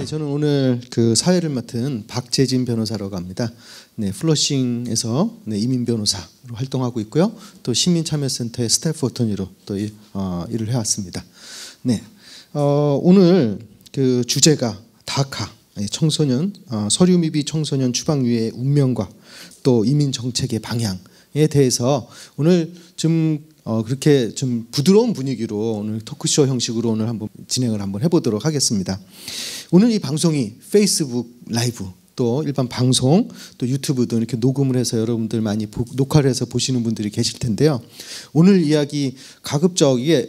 저는 오늘 그 사회를 맡은 박재진 변호사라고 합니다. 네, 플러싱에서 이민 변호사로 활동하고 있고요. 또 시민참여센터의 스태프 어토니로 또 일을 해왔습니다. 네, 오늘 그 주제가 다카 청소년 서류 미비 청소년 추방유예의 운명과 또 이민 정책의 방향에 대해서 오늘 좀 그렇게 좀 부드러운 분위기로 오늘 토크쇼 형식으로 오늘 한번 진행을 한번 해보도록 하겠습니다. 오늘 이 방송이 페이스북 라이브 또 일반 방송 또 유튜브도 이렇게 녹음을 해서 여러분들 많이 녹화를 해서 보시는 분들이 계실 텐데요. 오늘 이야기 가급적 이게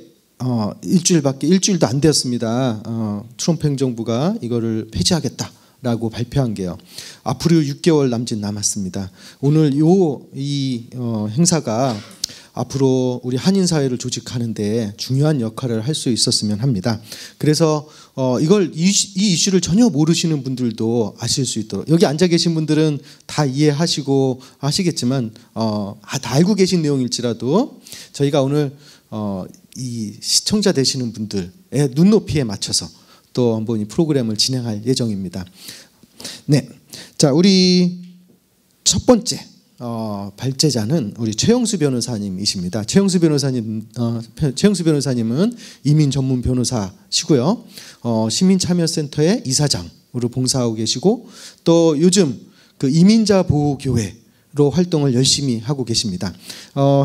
일주일도 안 되었습니다. 트럼프 행정부가 이거를 폐지하겠다라고 발표한 게요. 앞으로 6개월 남짓 남았습니다. 오늘 이 행사가 앞으로 우리 한인 사회를 조직하는데 중요한 역할을 할 수 있었으면 합니다. 그래서 이 이슈를 전혀 모르시는 분들도 아실 수 있도록, 여기 앉아 계신 분들은 다 이해하시고 하시겠지만 다 알고 계신 내용일지라도 저희가 오늘 이 시청자 되시는 분들의 눈높이에 맞춰서 또 한번 이 프로그램을 진행할 예정입니다. 네, 자, 우리 첫 번째 발제자는 우리 최영수 변호사님이십니다. 최영수 변호사님은 이민 전문 변호사시고요. 시민참여센터의 이사장으로 봉사하고 계시고 또 요즘 그 이민자 보호교회로 활동을 열심히 하고 계십니다.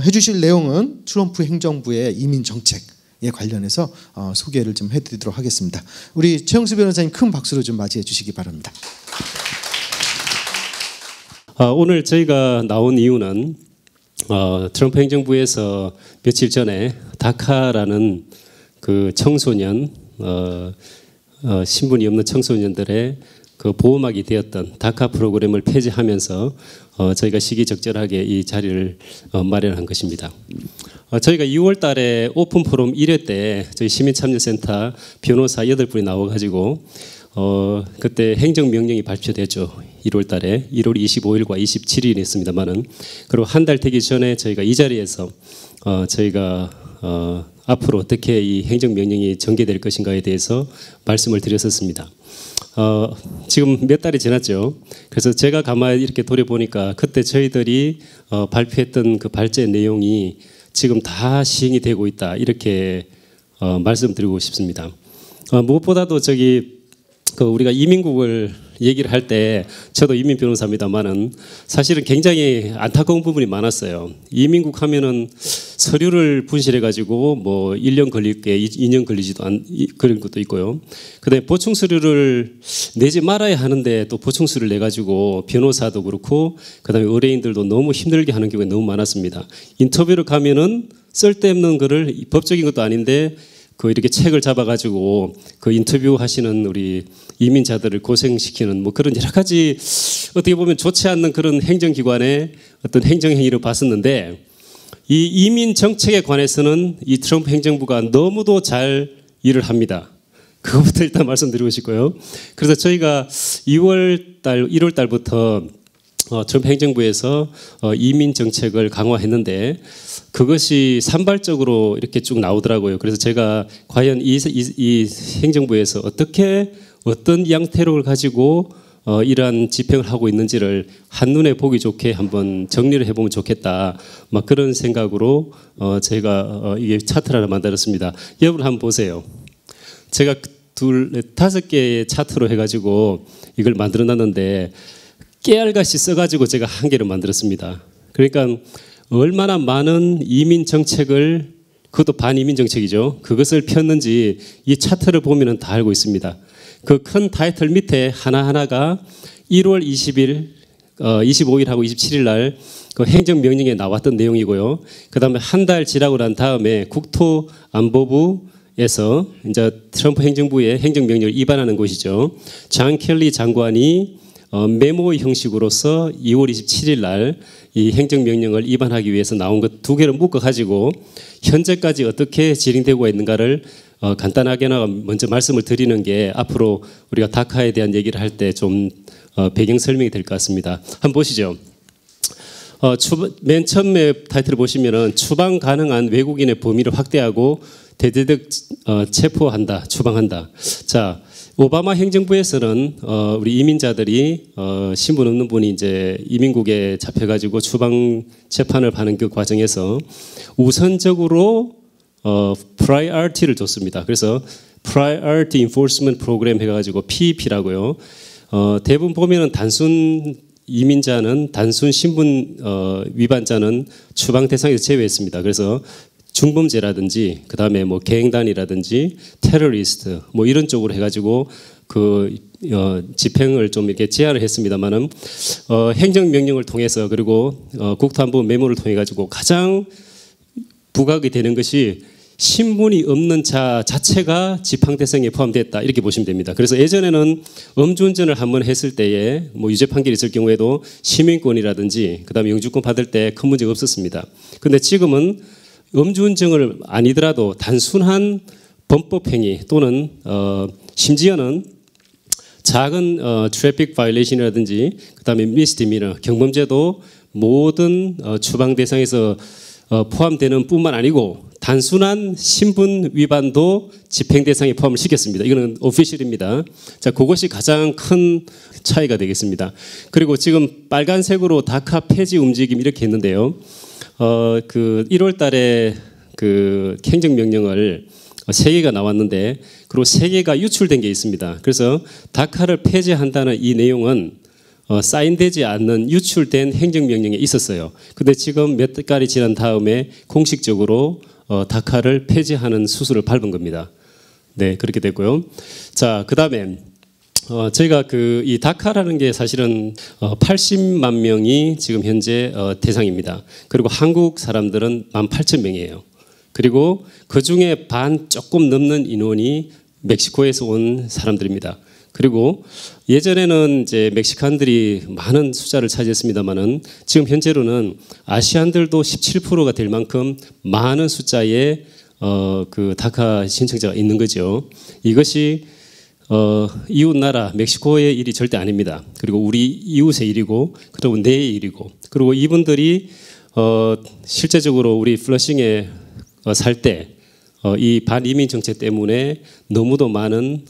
해주실 내용은 트럼프 행정부의 이민 정책에 관련해서 소개를 좀 해드리도록 하겠습니다. 우리 최영수 변호사님 큰 박수로 좀 맞이해 주시기 바랍니다. 오늘 저희가 나온 이유는 트럼프 행정부에서 며칠 전에 다카라는 그 청소년 신분이 없는 청소년들의 그 보호막이 되었던 다카 프로그램을 폐지하면서 저희가 시기적절하게 이 자리를 마련한 것입니다. 저희가 2월 달에 오픈 포럼 1회 때 저희 시민참여센터 변호사 8분이 나와가지고 그때 행정명령이 발표됐죠. 1월 달에 1월 25일과 27일이 있습니다만은, 그리고 한 달 되기 전에 저희가 이 자리에서 저희가 앞으로 어떻게 이 행정명령이 전개될 것인가에 대해서 말씀을 드렸었습니다. 지금 몇 달이 지났죠. 그래서 제가 가만히 이렇게 돌아보니까 그때 저희들이 발표했던 그 발제 내용이 지금 다 시행이 되고 있다, 이렇게 말씀드리고 싶습니다. 무엇보다도 우리가 이민국을 얘기를 할 때, 저도 이민 변호사입니다만은 사실은 굉장히 안타까운 부분이 많았어요. 이민국 하면은 서류를 분실해 가지고 뭐 1년 걸릴 게 2년 걸리지도 그런 것도 있고요. 그다음에 보충 서류를 내지 말아야 하는데 또 보충 서류를 내 가지고 변호사도 그렇고 그다음에 의뢰인들도 너무 힘들게 하는 경우가 너무 많았습니다. 인터뷰를 가면은 쓸데없는 거를, 법적인 것도 아닌데 이렇게 책을 잡아가지고 그 인터뷰 하시는 우리 이민자들을 고생시키는 뭐 그런 여러 가지 어떻게 보면 좋지 않는 그런 행정기관의 어떤 행정행위를 봤었는데, 이 이민 정책에 관해서는 이 트럼프 행정부가 너무도 잘 일을 합니다. 그것부터 일단 말씀드리고 싶고요. 그래서 저희가 1월 달부터 트럼프 행정부에서 이민 정책을 강화했는데 그것이 산발적으로 이렇게 쭉 나오더라고요. 그래서 제가 과연 이 행정부에서 어떤 양태를 가지고 이러한 집행을 하고 있는지를 한눈에 보기 좋게 한번 정리를 해보면 좋겠다, 막 그런 생각으로 제가 이게 차트를 하나 만들었습니다. 여러분 한번 보세요. 제가 5개의 차트로 해가지고 이걸 만들어 놨는데 깨알같이 써가지고 제가 한 개를 만들었습니다. 그러니까 얼마나 많은 이민 정책을, 그것도 반이민 정책이죠, 그것을 폈는지 이 차트를 보면 다 알고 있습니다. 그 큰 타이틀 밑에 하나하나가 1월 20일, 25일하고 27일 날 그 행정명령에 나왔던 내용이고요. 그 다음에 한 달 지나고 난 다음에 국토안보부에서 이제 트럼프 행정부의 행정명령을 위반하는 곳이죠. 존 켈리 장관이 메모 형식으로서 2월 27일 날 이 행정명령을 위반하기 위해서 나온 것 2개를 묶어가지고 현재까지 어떻게 진행되고 있는가를 간단하게나마 먼저 말씀을 드리는 게 앞으로 우리가 다카에 대한 얘기를 할 때 좀 배경 설명이 될 것 같습니다. 한번 보시죠. 맨 처음에 타이틀을 보시면은 추방 가능한 외국인의 범위를 확대하고 대대적 체포한다, 추방한다. 자, 오바마 행정부에서는 우리 이민자들이 신분 없는 분이 이제 이민국에 잡혀가지고 추방 재판을 받는 그 과정에서 우선적으로 priority를 줬습니다. 그래서 Priority Enforcement Program 해가지고 PEP라고요. 대부분 보면은 단순 이민자는 단순 신분 위반자는 추방 대상에서 제외했습니다. 그래서 중범죄라든지 그다음에 뭐 개행단이라든지 테러리스트 뭐 이런 쪽으로 해가지고 그 집행을 좀 이렇게 제한을 했습니다만은 행정명령을 통해서 그리고 국토안보 메모를 통해 가지고 가장 부각이 되는 것이 신분이 없는 자 자체가 집행 대상에 포함됐다 이렇게 보시면 됩니다. 그래서 예전에는 음주운전을 한번 했을 때에 뭐 유죄 판결이 있을 경우에도 시민권이라든지 그다음에 영주권 받을 때 큰 문제가 없었습니다. 근데 지금은 음주운전을 아니더라도 단순한 범법행위 또는 심지어는 작은 트래픽 바이올레이션이라든지 그다음에 미스디미너 경범죄도 모든 추방 대상에서 포함되는 뿐만 아니고 단순한 신분 위반도 집행 대상에 포함을 시켰습니다. 이거는 오피셜입니다. 자, 그것이 가장 큰 차이가 되겠습니다. 그리고 지금 빨간색으로 다카 폐지 움직임 이렇게 했는데요. 그 1월 달에 그 행정명령을 3개가 나왔는데 그리고 3개가 유출된 게 있습니다. 그래서 다카를 폐지한다는 이 내용은 사인되지 않는 유출된 행정명령에 있었어요. 근데 지금 몇 달이 지난 다음에 공식적으로 다카를 폐지하는 수순을 밟은 겁니다. 네, 그렇게 됐고요. 자, 그다음에 저희가 이 다카라는 게 사실은 80만 명이 지금 현재 대상입니다. 그리고 한국 사람들은 18,000명이에요. 그리고 그 중에 반 조금 넘는 인원이 멕시코에서 온 사람들입니다. 그리고 예전에는 이제 멕시칸들이 많은 숫자를 차지했습니다만은 지금 현재로는 아시안들도 17%가 될 만큼 많은 숫자의 그 다카 신청자가 있는 거죠. 이것이 이웃 나라 멕시코의 일이 절대 아닙니다. 그리고 우리 이웃의 일이고 그리고 내 일이고 그리고 이분들이 실제적으로 우리 플러싱에 살 때 이 반이민 정책 때문에 너무도 많은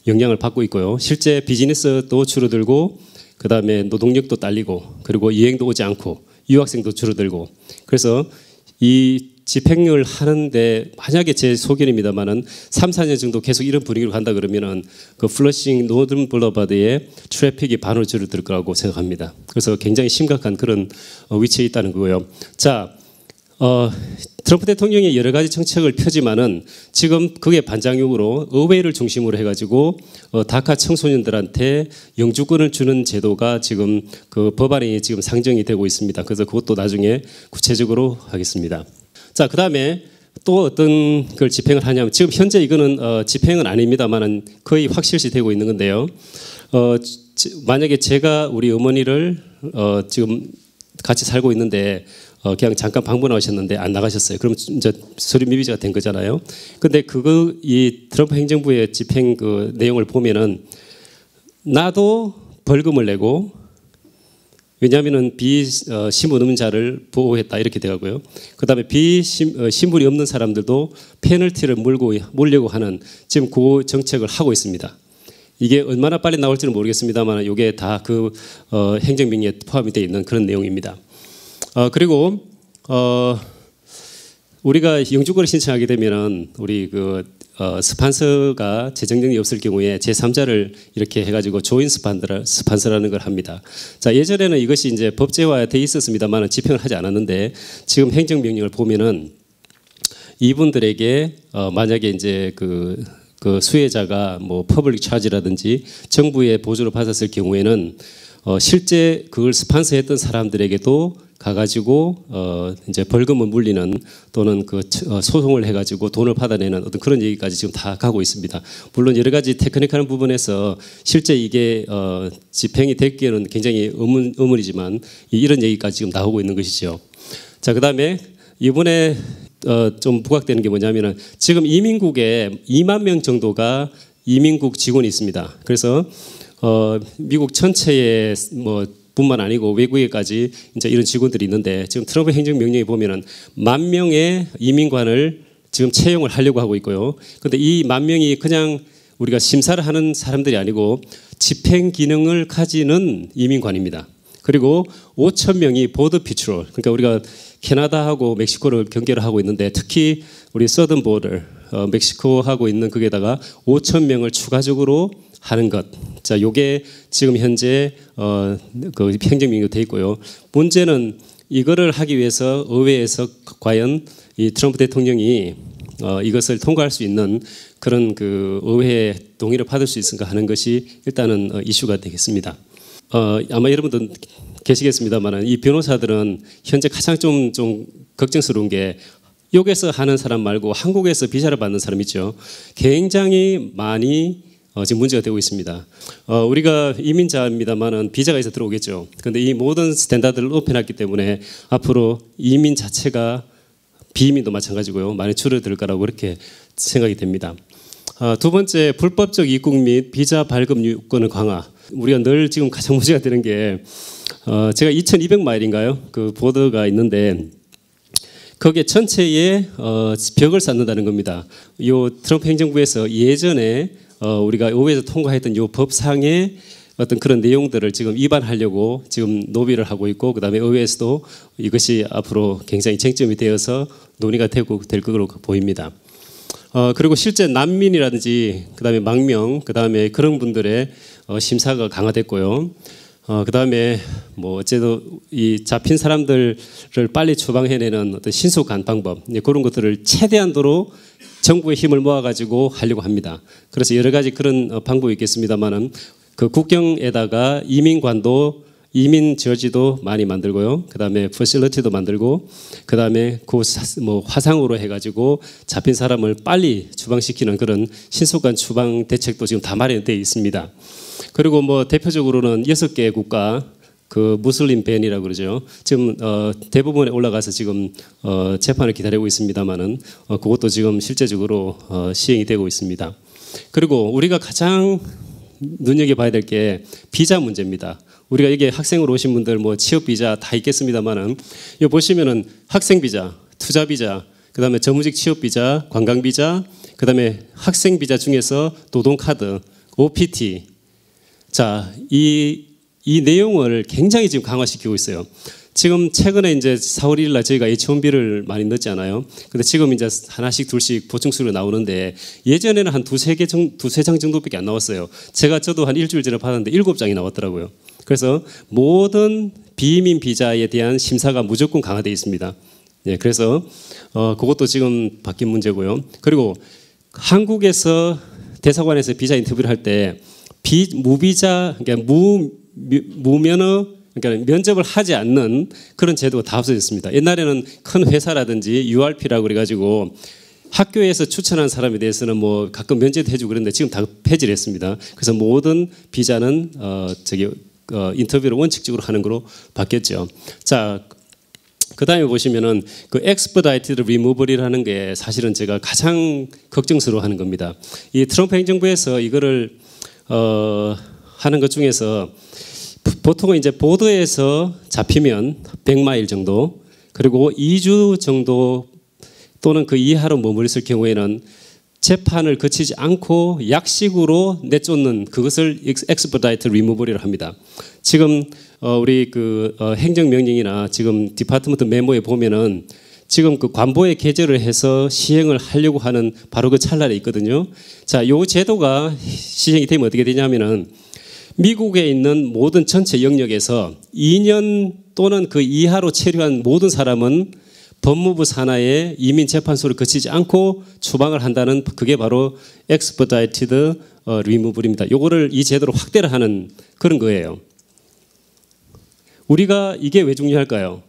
영향을 받고 있고요. 실제 비즈니스도 줄어들고 그다음에 노동력도 딸리고 그리고 여행도 오지 않고 유학생도 줄어들고 그래서 이 집행을 하는데 만약에 제 소견입니다만은 3, 4년 정도 계속 이런 분위기로 간다 그러면은 그 플러싱 노던 블러바드의 트래픽이 반으로 줄어들 거라고 생각합니다. 그래서 굉장히 심각한 그런 위치에 있다는 거고요. 자, 트럼프 대통령이 여러 가지 정책을 펴지만은 지금 그게 반작용으로 의회를 중심으로 해가지고 다카 청소년들한테 영주권을 주는 제도가 지금 그 법안이 지금 상정이 되고 있습니다. 그래서 그것도 나중에 구체적으로 하겠습니다. 자, 그다음에 또 어떤 걸 집행을 하냐면 지금 현재 이거는 집행은 아닙니다만은 거의 확실시 되고 있는 건데요. 만약에 제가 우리 어머니를 지금 같이 살고 있는데 그냥 잠깐 방문하셨는데 안 나가셨어요. 그럼 이제 서류 미비자가 된 거잖아요. 근데 이 트럼프 행정부의 집행 그 내용을 보면은 나도 벌금을 내고 왜냐하면은 신분 없는 자를 보호했다 이렇게 되고요. 그다음에 신분이 없는 사람들도 페널티를 물려고 하는 지금 그 정책을 하고 있습니다. 이게 얼마나 빨리 나올지는 모르겠습니다만 이게 다 그 행정명령에 포함이 되어 있는 그런 내용입니다. 그리고 우리가 영주권을 신청하게 되면은 우리 그 스판서가 재정 능력이 없을 경우에 제3자를 이렇게 해가지고 조인 스판서라는 걸 합니다. 자, 예전에는 이것이 이제 법제화돼 있었습니다만 집행을 하지 않았는데 지금 행정명령을 보면은 이분들에게 만약에 이제 그 수혜자가 뭐 퍼블릭 차지라든지 정부의 보조를 받았을 경우에는 실제 그걸 스판서했던 사람들에게도 가가지고 이제 벌금을 물리는 또는 그 소송을 해가지고 돈을 받아내는 어떤 그런 얘기까지 지금 다 가고 있습니다. 물론 여러 가지 테크니컬한 부분에서 실제 이게 집행이 됐기에는 굉장히 의문이지만 이런 얘기까지 지금 나오고 있는 것이죠. 자, 그다음에 이번에 좀 부각되는 게 뭐냐면은 지금 이민국에 2만 명 정도가 이민국 직원이 있습니다. 그래서 미국 전체에 뭐 뿐만 아니고 외국에까지 이제 이런 직원들이 있는데 지금 트럼프 행정명령에 보면은 10,000명의 이민관을 지금 채용을 하려고 하고 있고요. 그런데 이 10,000명이 그냥 우리가 심사를 하는 사람들이 아니고 집행 기능을 가지는 이민관입니다. 그리고 5,000명이 보드 피트롤, 그러니까 우리가 캐나다하고 멕시코를 경계를 하고 있는데 특히 우리 서든 보더 멕시코하고 있는 거기에다가 5,000명을 추가적으로 하는 것. 자, 요게 지금 현재 그 행정명령이 돼 있고요. 문제는 이거를 하기 위해서 의회에서 과연 이 트럼프 대통령이 이것을 통과할 수 있는 그런 그 의회의 동의를 받을 수 있을까 하는 것이 일단은 이슈가 되겠습니다. 아마 여러분들 계시겠습니다만 이 변호사들은 현재 가장 좀 걱정스러운 게 여기서 하는 사람 말고 한국에서 비자를 받는 사람 있죠. 굉장히 많이 지금 문제가 되고 있습니다. 우리가 이민자입니다만은 비자가 있어 들어오겠죠. 그런데 이 모든 스탠다드를 높여놨기 때문에 앞으로 이민 자체가 비이민도 마찬가지고요. 많이 줄어들 거라고 그렇게 생각이 됩니다. 두 번째, 불법적 입국 및 비자 발급 요건의 강화. 우리가 늘 지금 가장 문제가 되는 게 제가 2,200마일인가요? 그 보드가 있는데 거기에 전체에 벽을 쌓는다는 겁니다. 요 트럼프 행정부에서 예전에 우리가 의회에서 통과했던 요 법상의 어떤 그런 내용들을 지금 위반하려고 지금 노비를 하고 있고 그다음에 의회에서도 이것이 앞으로 굉장히 쟁점이 되어서 논의가 될 것으로 보입니다. 그리고 실제 난민이라든지 그다음에 망명 그다음에 그런 분들의 심사가 강화됐고요. 그다음에 뭐 어째도 이 잡힌 사람들을 빨리 처방해내는 어떤 신속한 방법 그런 것들을 최대한도로 정부의 힘을 모아가지고 하려고 합니다. 그래서 여러 가지 그런 방법이 있겠습니다만은 그 국경에다가 이민관도 이민 저지도 많이 만들고요. 그다음에 퍼실리티도 만들고 그다음에 그 뭐 화상으로 해가지고 잡힌 사람을 빨리 추방시키는 그런 신속한 추방 대책도 지금 다 마련되어 있습니다. 그리고 뭐 대표적으로는 6개 국가 그 무슬림 밴이라고 그러죠. 지금 대부분에 올라가서 지금 재판을 기다리고 있습니다만은 그것도 지금 실제적으로 시행이 되고 있습니다. 그리고 우리가 가장 눈여겨봐야 될 게 비자 문제입니다. 우리가 이게 학생으로 오신 분들 뭐 취업 비자 다 있겠습니다만은 여기 보시면은 학생 비자, 투자 비자, 그다음에 전문직 취업 비자, 관광 비자, 그다음에 학생 비자 중에서 노동 카드, OPT. 자, 이 내용을 굉장히 지금 강화시키고 있어요. 지금 최근에 이제 4월 1일 날 저희가 H1B를 많이 넣었잖아요. 근데 지금 이제 하나씩 둘씩 보충수로 나오는데 예전에는 한 두세 장 정도밖에 안 나왔어요. 저도 한 일주일 전에 받았는데 7장이 나왔더라고요. 그래서 모든 비이민 비자에 대한 심사가 무조건 강화되어 있습니다. 예, 그래서 그것도 지금 바뀐 문제고요. 그리고 한국에서 대사관에서 비자 인터뷰를 할 때 무비자, 그러니까 무면허, 그러니까 면접을 하지 않는 그런 제도가 다 없어졌습니다. 옛날에는 큰 회사라든지 URP라고 그래가지고 학교에서 추천한 사람에 대해서는 뭐 가끔 면접도 해주고 그랬는데 지금 다 폐지를 했습니다. 그래서 모든 비자는 인터뷰를 원칙적으로 하는 거로 바뀌었죠. 자, 그 다음에 보시면은 그 expedited removal이라는 게 사실은 제가 가장 걱정스러워하는 겁니다. 이 트럼프 행정부에서 이거를 하는 것 중에서 보통은 이제 보드에서 잡히면 100마일 정도 그리고 2주 정도 또는 그 이하로 머무르실 경우에는 재판을 거치지 않고 약식으로 내쫓는 그것을 expedited removal이라고 합니다. 지금 우리 그 행정명령이나 지금 디파트먼트 메모에 보면은 지금 그 관보에 게재를 해서 시행을 하려고 하는 바로 그 찰나에 있거든요. 자, 요 제도가 시행이 되면 어떻게 되냐면은 미국에 있는 모든 전체 영역에서 2년 또는 그 이하로 체류한 모든 사람은 법무부 산하의 이민재판소를 거치지 않고 추방을 한다는 그게 바로 expedited removal입니다. 요거를 이 제도로 확대를 하는 그런 거예요. 우리가 이게 왜 중요할까요?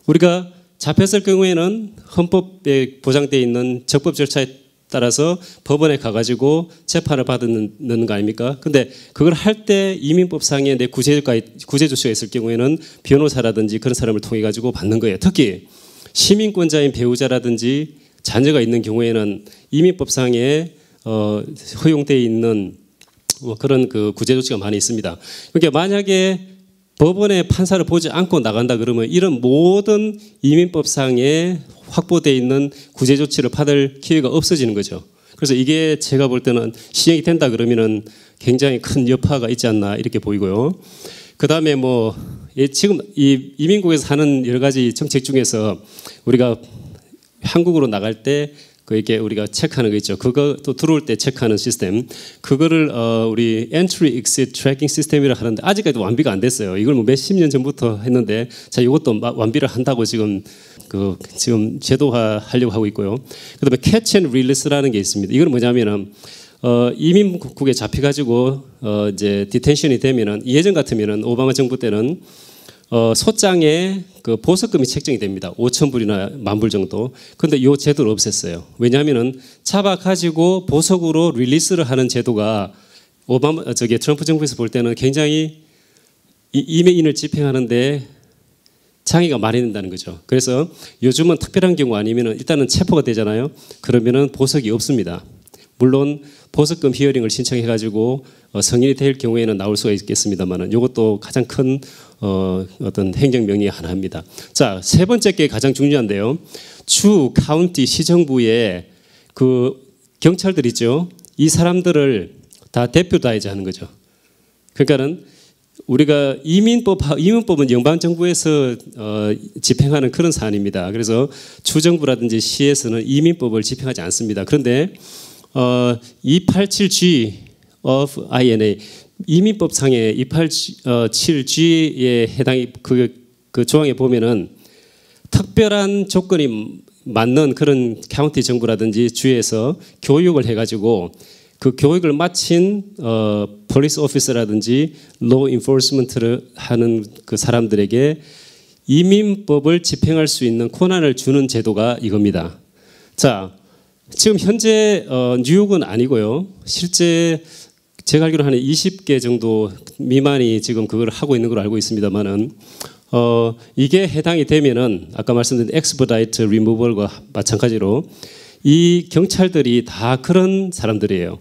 우리가 잡혔을 경우에는 헌법에 보장되어 있는 적법 절차에 따라서 법원에 가가지고 재판을 받는 거 아닙니까? 근데 그걸 할 때 이민법상에 내 구제조치가 있을 경우에는 변호사라든지 그런 사람을 통해 가지고 받는 거예요. 특히 시민권자인 배우자라든지 자녀가 있는 경우에는 이민법상에 허용되어 있는 그런 그 구제 조치가 많이 있습니다. 그러니까 만약에 법원의 판사를 보지 않고 나간다 그러면 이런 모든 이민법상에 확보되어 있는 구제 조치를 받을 기회가 없어지는 거죠. 그래서 이게 제가 볼 때는 시행이 된다 그러면은 굉장히 큰 여파가 있지 않나 이렇게 보이고요. 그 다음에 뭐 지금 이 이민국에서 하는 여러 가지 정책 중에서 우리가 한국으로 나갈 때 이게 우리가 체크하는 거 있죠. 그거 또 들어올 때 체크하는 시스템. 그거를 우리 Entry Exit Tracking 시스템이라 하는데 아직까지도 완비가 안 됐어요. 이걸 뭐 몇십 년 전부터 했는데 자 이것도 완비를 한다고 지금 지금 제도화 하려고 하고 있고요. 그다음에 Catch and Release라는 게 있습니다. 이건 뭐냐면은 이민국에 잡혀가지고 이제 디텐션이 되면은 예전 같으면은 오바마 정부 때는 소장에 그 보석금이 책정이 됩니다. 5,000불이나 10,000불 정도. 그런데 이 제도를 없앴어요. 왜냐하면은 잡아가지고 보석으로 릴리스를 하는 제도가 트럼프 정부에서 볼 때는 굉장히 이민을 집행하는데 장애가 많이 된다는 거죠. 그래서 요즘은 특별한 경우 아니면은 일단은 체포가 되잖아요. 그러면은 보석이 없습니다. 물론 보석금 히어링을 신청해가지고 성인이 될 경우에는 나올 수가 있겠습니다만은 이것도 가장 큰 어떤 행정명령의 하나입니다. 자, 세 번째 게 가장 중요한데요. 주, 카운티, 시정부의 그 경찰들 있죠. 이 사람들을 다 대표다해야 하는 거죠. 그러니까는 우리가 이민법은 연방정부에서 집행하는 그런 사안입니다. 그래서 주정부라든지 시에서는 이민법을 집행하지 않습니다. 그런데 287G of INA 이민법상의 287G에 해당이 그 조항에 보면은 특별한 조건이 맞는 그런 카운티 정부라든지 주에서 교육을 해가지고 그 교육을 마친 폴리스 오피서라든지 로 인포스먼트를 하는 그 사람들에게 이민법을 집행할 수 있는 권한을 주는 제도가 이겁니다. 자, 지금 현재 뉴욕은 아니고요. 실제 제가 알기로 한 20개 정도 미만이 지금 그걸 하고 있는 걸로 알고 있습니다만은 이게 해당이 되면은 아까 말씀드린 expedite removal과 마찬가지로 이 경찰들이 다 그런 사람들이에요.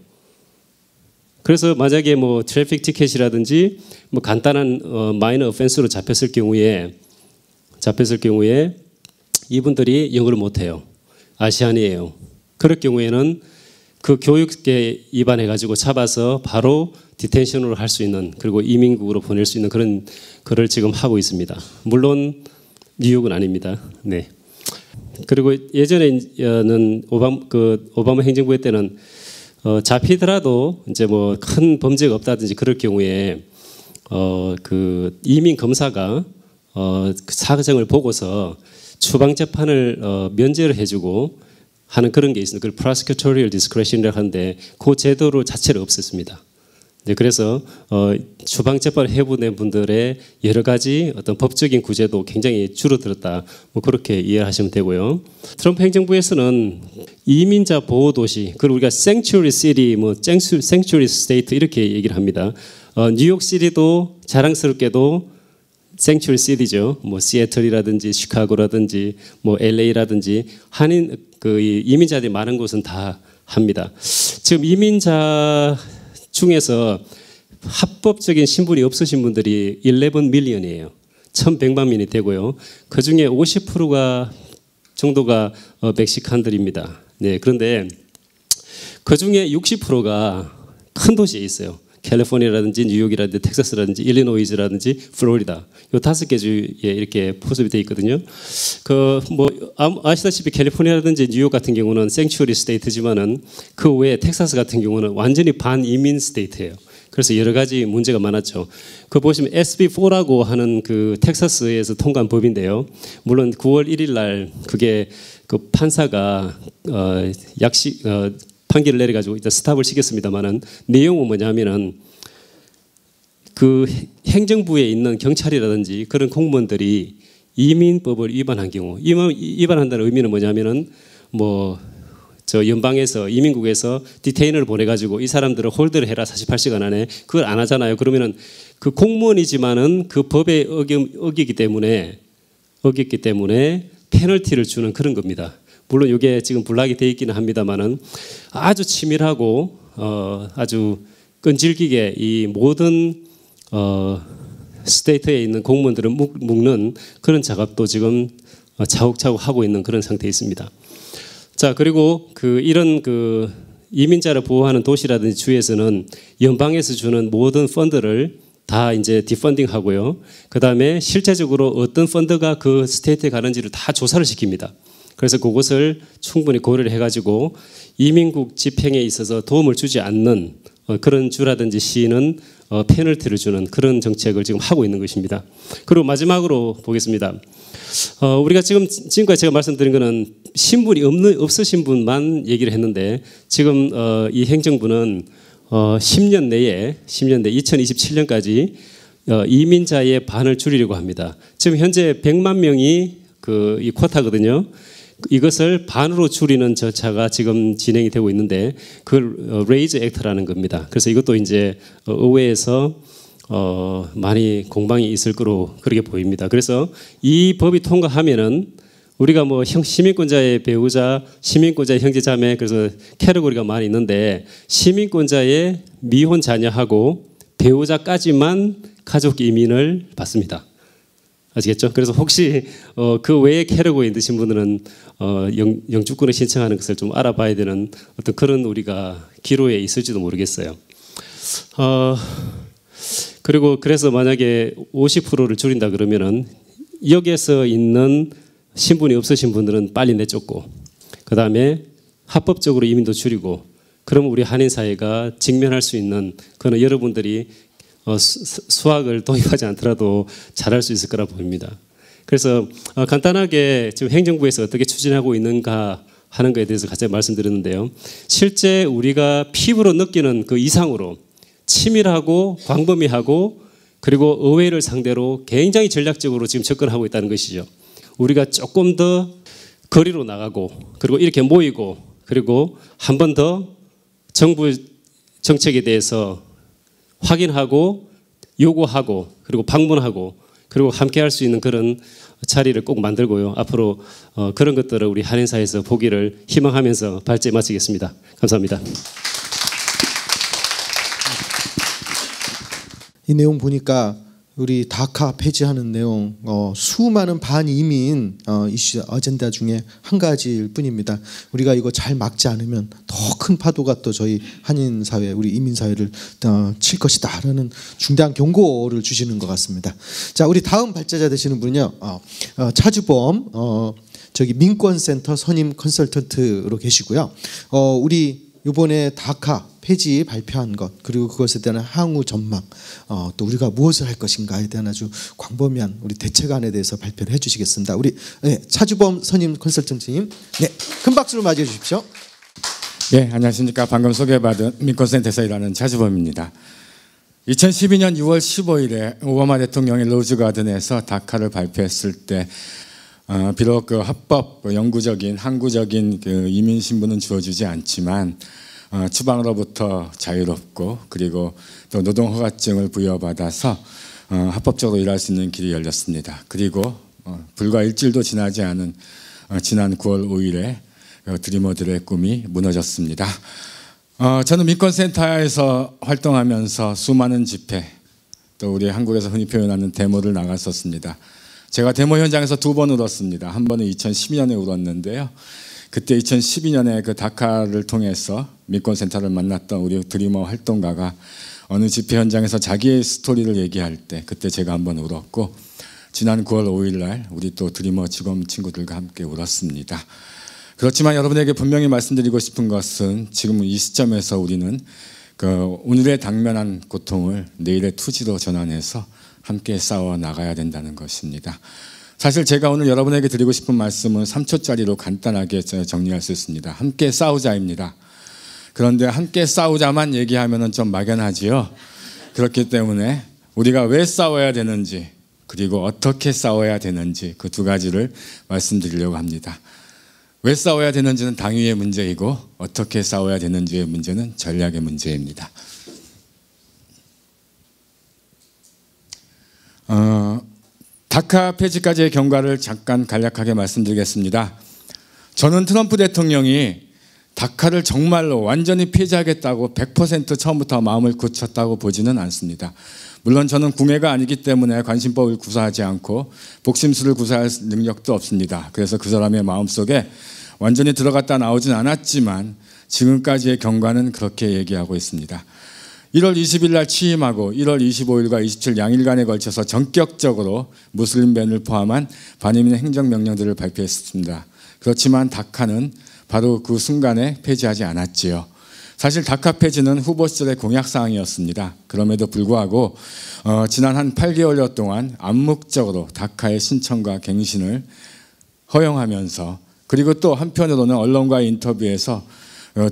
그래서 만약에 뭐 트래픽 티켓이라든지 뭐 간단한 마이너 오펜스로 잡혔을 경우에 이분들이 영어를 못해요. 아시안이에요. 그럴 경우에는 그 교육에 위반해가지고 잡아서 바로 디텐션으로 할 수 있는 그리고 이민국으로 보낼 수 있는 그런 거를 지금 하고 있습니다. 물론 뉴욕은 아닙니다. 네. 그리고 예전에는 오바마 행정부의 때는 잡히더라도 이제 뭐 큰 범죄가 없다든지 그럴 경우에 그 이민 검사가 그 사정을 보고서 추방 재판을 면제를 해주고 하는 그런 게 있습니다. 그걸 prosecutorial discretion이라고 하는데 그 제도를 자체를 없앴습니다. 네, 그래서 추방 재판을 해보낸 분들의 여러 가지 어떤 법적인 구제도 굉장히 줄어들었다. 뭐 그렇게 이해하시면 되고요. 트럼프 행정부에서는 이민자 보호 도시, 그리고 우리가 sanctuary city, 뭐 sanctuary state 이렇게 얘기를 합니다. 뉴욕 시티도 자랑스럽게도 sanctuary city죠. 뭐 시애틀이라든지 시카고라든지 뭐 LA라든지 한인 그 이민자들이 많은 곳은 다 합니다. 지금 이민자 중에서 합법적인 신분이 없으신 분들이 11 밀리언이에요. 1,100만 명이 되고요. 그 중에 50%가 정도가 멕시칸들입니다. 네, 그런데 그 중에 60%가 큰 도시에 있어요. 캘리포니아라든지 뉴욕이라든지 텍사스라든지 일리노이즈라든지 플로리다 이 5개 주에 이렇게 포섭이 되어 있거든요. 그 뭐 아시다시피 캘리포니아라든지 뉴욕 같은 경우는 생츄어리 스테이트지만은 그 외에 텍사스 같은 경우는 완전히 반이민 스테이트예요. 그래서 여러 가지 문제가 많았죠. 그 보시면 SB4라고 하는 그 텍사스에서 통과한 법인데요. 물론 9월 1일 날 그게 그 판사가 판결을 내려가지고 일단 스탑을 시켰습니다만은 내용은 뭐냐면은 그 행정부에 있는 경찰이라든지 그런 공무원들이 이민법을 위반한 경우 위반한다는 의미는 뭐냐면은 뭐 저 연방에서 이민국에서 디테인을 보내가지고 이 사람들을 홀드를 해라 48시간 안에 그걸 안 하잖아요. 그러면은 그 공무원이지만은 그 법에 어겼기 때문에 페널티를 주는 그런 겁니다. 물론 이게 지금 블락이 되어 있기는 합니다만은 아주 치밀하고 아주 끈질기게 이 모든 스테이트에 있는 공무원들을 묶는 그런 작업도 지금 차곡차곡 하고 있는 그런 상태에 있습니다. 자, 그리고 이런 이민자를 보호하는 도시라든지 주에서는 연방에서 주는 모든 펀드를 다 이제 디펀딩 하고요. 그 다음에 실제적으로 어떤 펀드가 그 스테이트에 가는지를 다 조사를 시킵니다. 그래서 그것을 충분히 고려를 해가지고 이민국 집행에 있어서 도움을 주지 않는 그런 주라든지 시는 페널티를 주는 그런 정책을 지금 하고 있는 것입니다. 그리고 마지막으로 보겠습니다. 우리가 지금까지 제가 말씀드린 것은 신분이 없으신 분만 얘기를 했는데 지금 이 행정부는 10년 내에 2027년까지 이민자의 반을 줄이려고 합니다. 지금 현재 100만 명이 이 쿼타거든요. 이것을 반으로 줄이는 절차가 지금 진행이 되고 있는데 그걸 레이즈 액트라는 겁니다. 그래서 이것도 이제 의회에서 많이 공방이 있을 거로 그렇게 보입니다. 그래서 이 법이 통과하면은 우리가 뭐 시민권자의 배우자, 시민권자의 형제자매 그래서 캐러고리가 많이 있는데 시민권자의 미혼 자녀하고 배우자까지만 가족 이민을 받습니다. 아시겠죠? 그래서 혹시 그 외에 캐러고에 있으신 분들은 영주권을 신청하는 것을 좀 알아봐야 되는 어떤 그런 우리가 기로에 있을지도 모르겠어요. 그리고 그래서 만약에 50%를 줄인다 그러면은 여기에서 있는 신분이 없으신 분들은 빨리 내쫓고 그 다음에 합법적으로 이민도 줄이고 그러면 우리 한인 사회가 직면할 수 있는 그런 여러분들이 수학을 도입하지 않더라도 잘할 수 있을 거라 보입니다. 그래서 간단하게 지금 행정부에서 어떻게 추진하고 있는가 하는 것에 대해서 같이 말씀드렸는데요. 실제 우리가 피부로 느끼는 그 이상으로 치밀하고 광범위하고 그리고 의회를 상대로 굉장히 전략적으로 지금 접근하고 있다는 것이죠. 우리가 조금 더 거리로 나가고 그리고 이렇게 모이고 그리고 한 번 더 정부 정책에 대해서 확인하고 요구하고 그리고 방문하고 그리고 함께 할 수 있는 그런 자리를 꼭 만들고요. 앞으로 그런 것들을 우리 한인사회에서 보기를 희망하면서 발제 마치겠습니다. 감사합니다. 이 내용 보니까 우리 다카 폐지하는 내용 수많은 반이민 이슈 어젠다 중에 한 가지일 뿐입니다. 우리가 이거 잘 막지 않으면 더 큰 파도가 또 저희 한인 사회, 우리 이민 사회를 칠 것이다라는 중대한 경고를 주시는 것 같습니다. 자, 우리 다음 발제자 되시는 분은요, 차주범 저기 민권센터 선임 컨설턴트로 계시고요. 우리 이번에 다카 폐지 발표한 것 그리고 그것에 대한 향후 전망 또 우리가 무엇을 할 것인가에 대한 아주 광범위한 우리 대책안에 대해서 발표를 해주시겠습니다. 우리 차주범 선임 컨설턴트님, 큰 박수로 맞이해 주십시오. 네, 안녕하십니까. 방금 소개받은 민권센터에서 일하는 차주범입니다. 2012년 6월 15일에 오바마 대통령이 로즈가든에서 다카를 발표했을 때 비록 그 합법 영구적인 항구적인 그 이민 신분은 주어지지 않지만 추방으로부터 자유롭고 그리고 또 노동 허가증을 부여받아서 합법적으로 일할 수 있는 길이 열렸습니다. 그리고 불과 일주일도 지나지 않은 지난 9월 5일에 드리머들의 꿈이 무너졌습니다. 저는 민권센터에서 활동하면서 수많은 집회 또 우리 한국에서 흔히 표현하는 데모를 나갔었습니다. 제가 데모 현장에서 2번 울었습니다. 한 번은 2012년에 울었는데요. 그때 2012년에 그 다카를 통해서 민권센터를 만났던 우리 드리머 활동가가 어느 집회 현장에서 자기의 스토리를 얘기할 때 그때 제가 한번 울었고 지난 9월 5일 날 우리 또 드리머 직원 친구들과 함께 울었습니다. 그렇지만 여러분에게 분명히 말씀드리고 싶은 것은 지금 이 시점에서 우리는 그 오늘의 당면한 고통을 내일의 투지로 전환해서 함께 싸워 나가야 된다는 것입니다. 사실 제가 오늘 여러분에게 드리고 싶은 말씀은 3초짜리로 간단하게 정리할 수 있습니다. 함께 싸우자입니다. 그런데 함께 싸우자만 얘기하면 좀 막연하지요. 그렇기 때문에 우리가 왜 싸워야 되는지 그리고 어떻게 싸워야 되는지 그 두 가지를 말씀드리려고 합니다. 왜 싸워야 되는지는 당위의 문제이고 어떻게 싸워야 되는지의 문제는 전략의 문제입니다. 다카 폐지까지의 경과를 잠깐 간략하게 말씀드리겠습니다. 저는 트럼프 대통령이 다카를 정말로 완전히 폐지하겠다고 100% 처음부터 마음을 굳혔다고 보지는 않습니다. 물론 저는 궁예가 아니기 때문에 관심법을 구사하지 않고 복심수를 구사할 능력도 없습니다. 그래서 그 사람의 마음속에 완전히 들어갔다 나오진 않았지만 지금까지의 경과는 그렇게 얘기하고 있습니다. 1월 20일 날 취임하고 1월 25일과 27일 양일간에 걸쳐서 전격적으로 무슬림 밴을 포함한 반이민 행정명령들을 발표했습니다. 그렇지만 다카는 바로 그 순간에 폐지하지 않았지요. 사실 다카 폐지는 후보 시절의 공약사항이었습니다. 그럼에도 불구하고 지난 한 8개월여 동안 암묵적으로 다카의 신청과 갱신을 허용하면서, 그리고 또 한편으로는 언론과의 인터뷰에서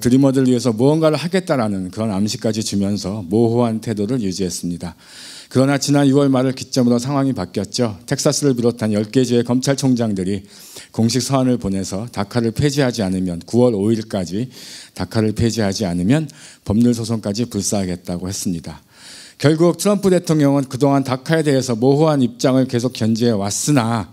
드리머들을 위해서 무언가를 하겠다라는 그런 암시까지 주면서 모호한 태도를 유지했습니다. 그러나 지난 6월 말을 기점으로 상황이 바뀌었죠. 텍사스를 비롯한 10개 주의 검찰총장들이 공식 서한을 보내서 다카를 폐지하지 않으면 9월 5일까지 다카를 폐지하지 않으면 법률소송까지 불사하겠다고 했습니다. 결국 트럼프 대통령은 그동안 다카에 대해서 모호한 입장을 계속 견지해 왔으나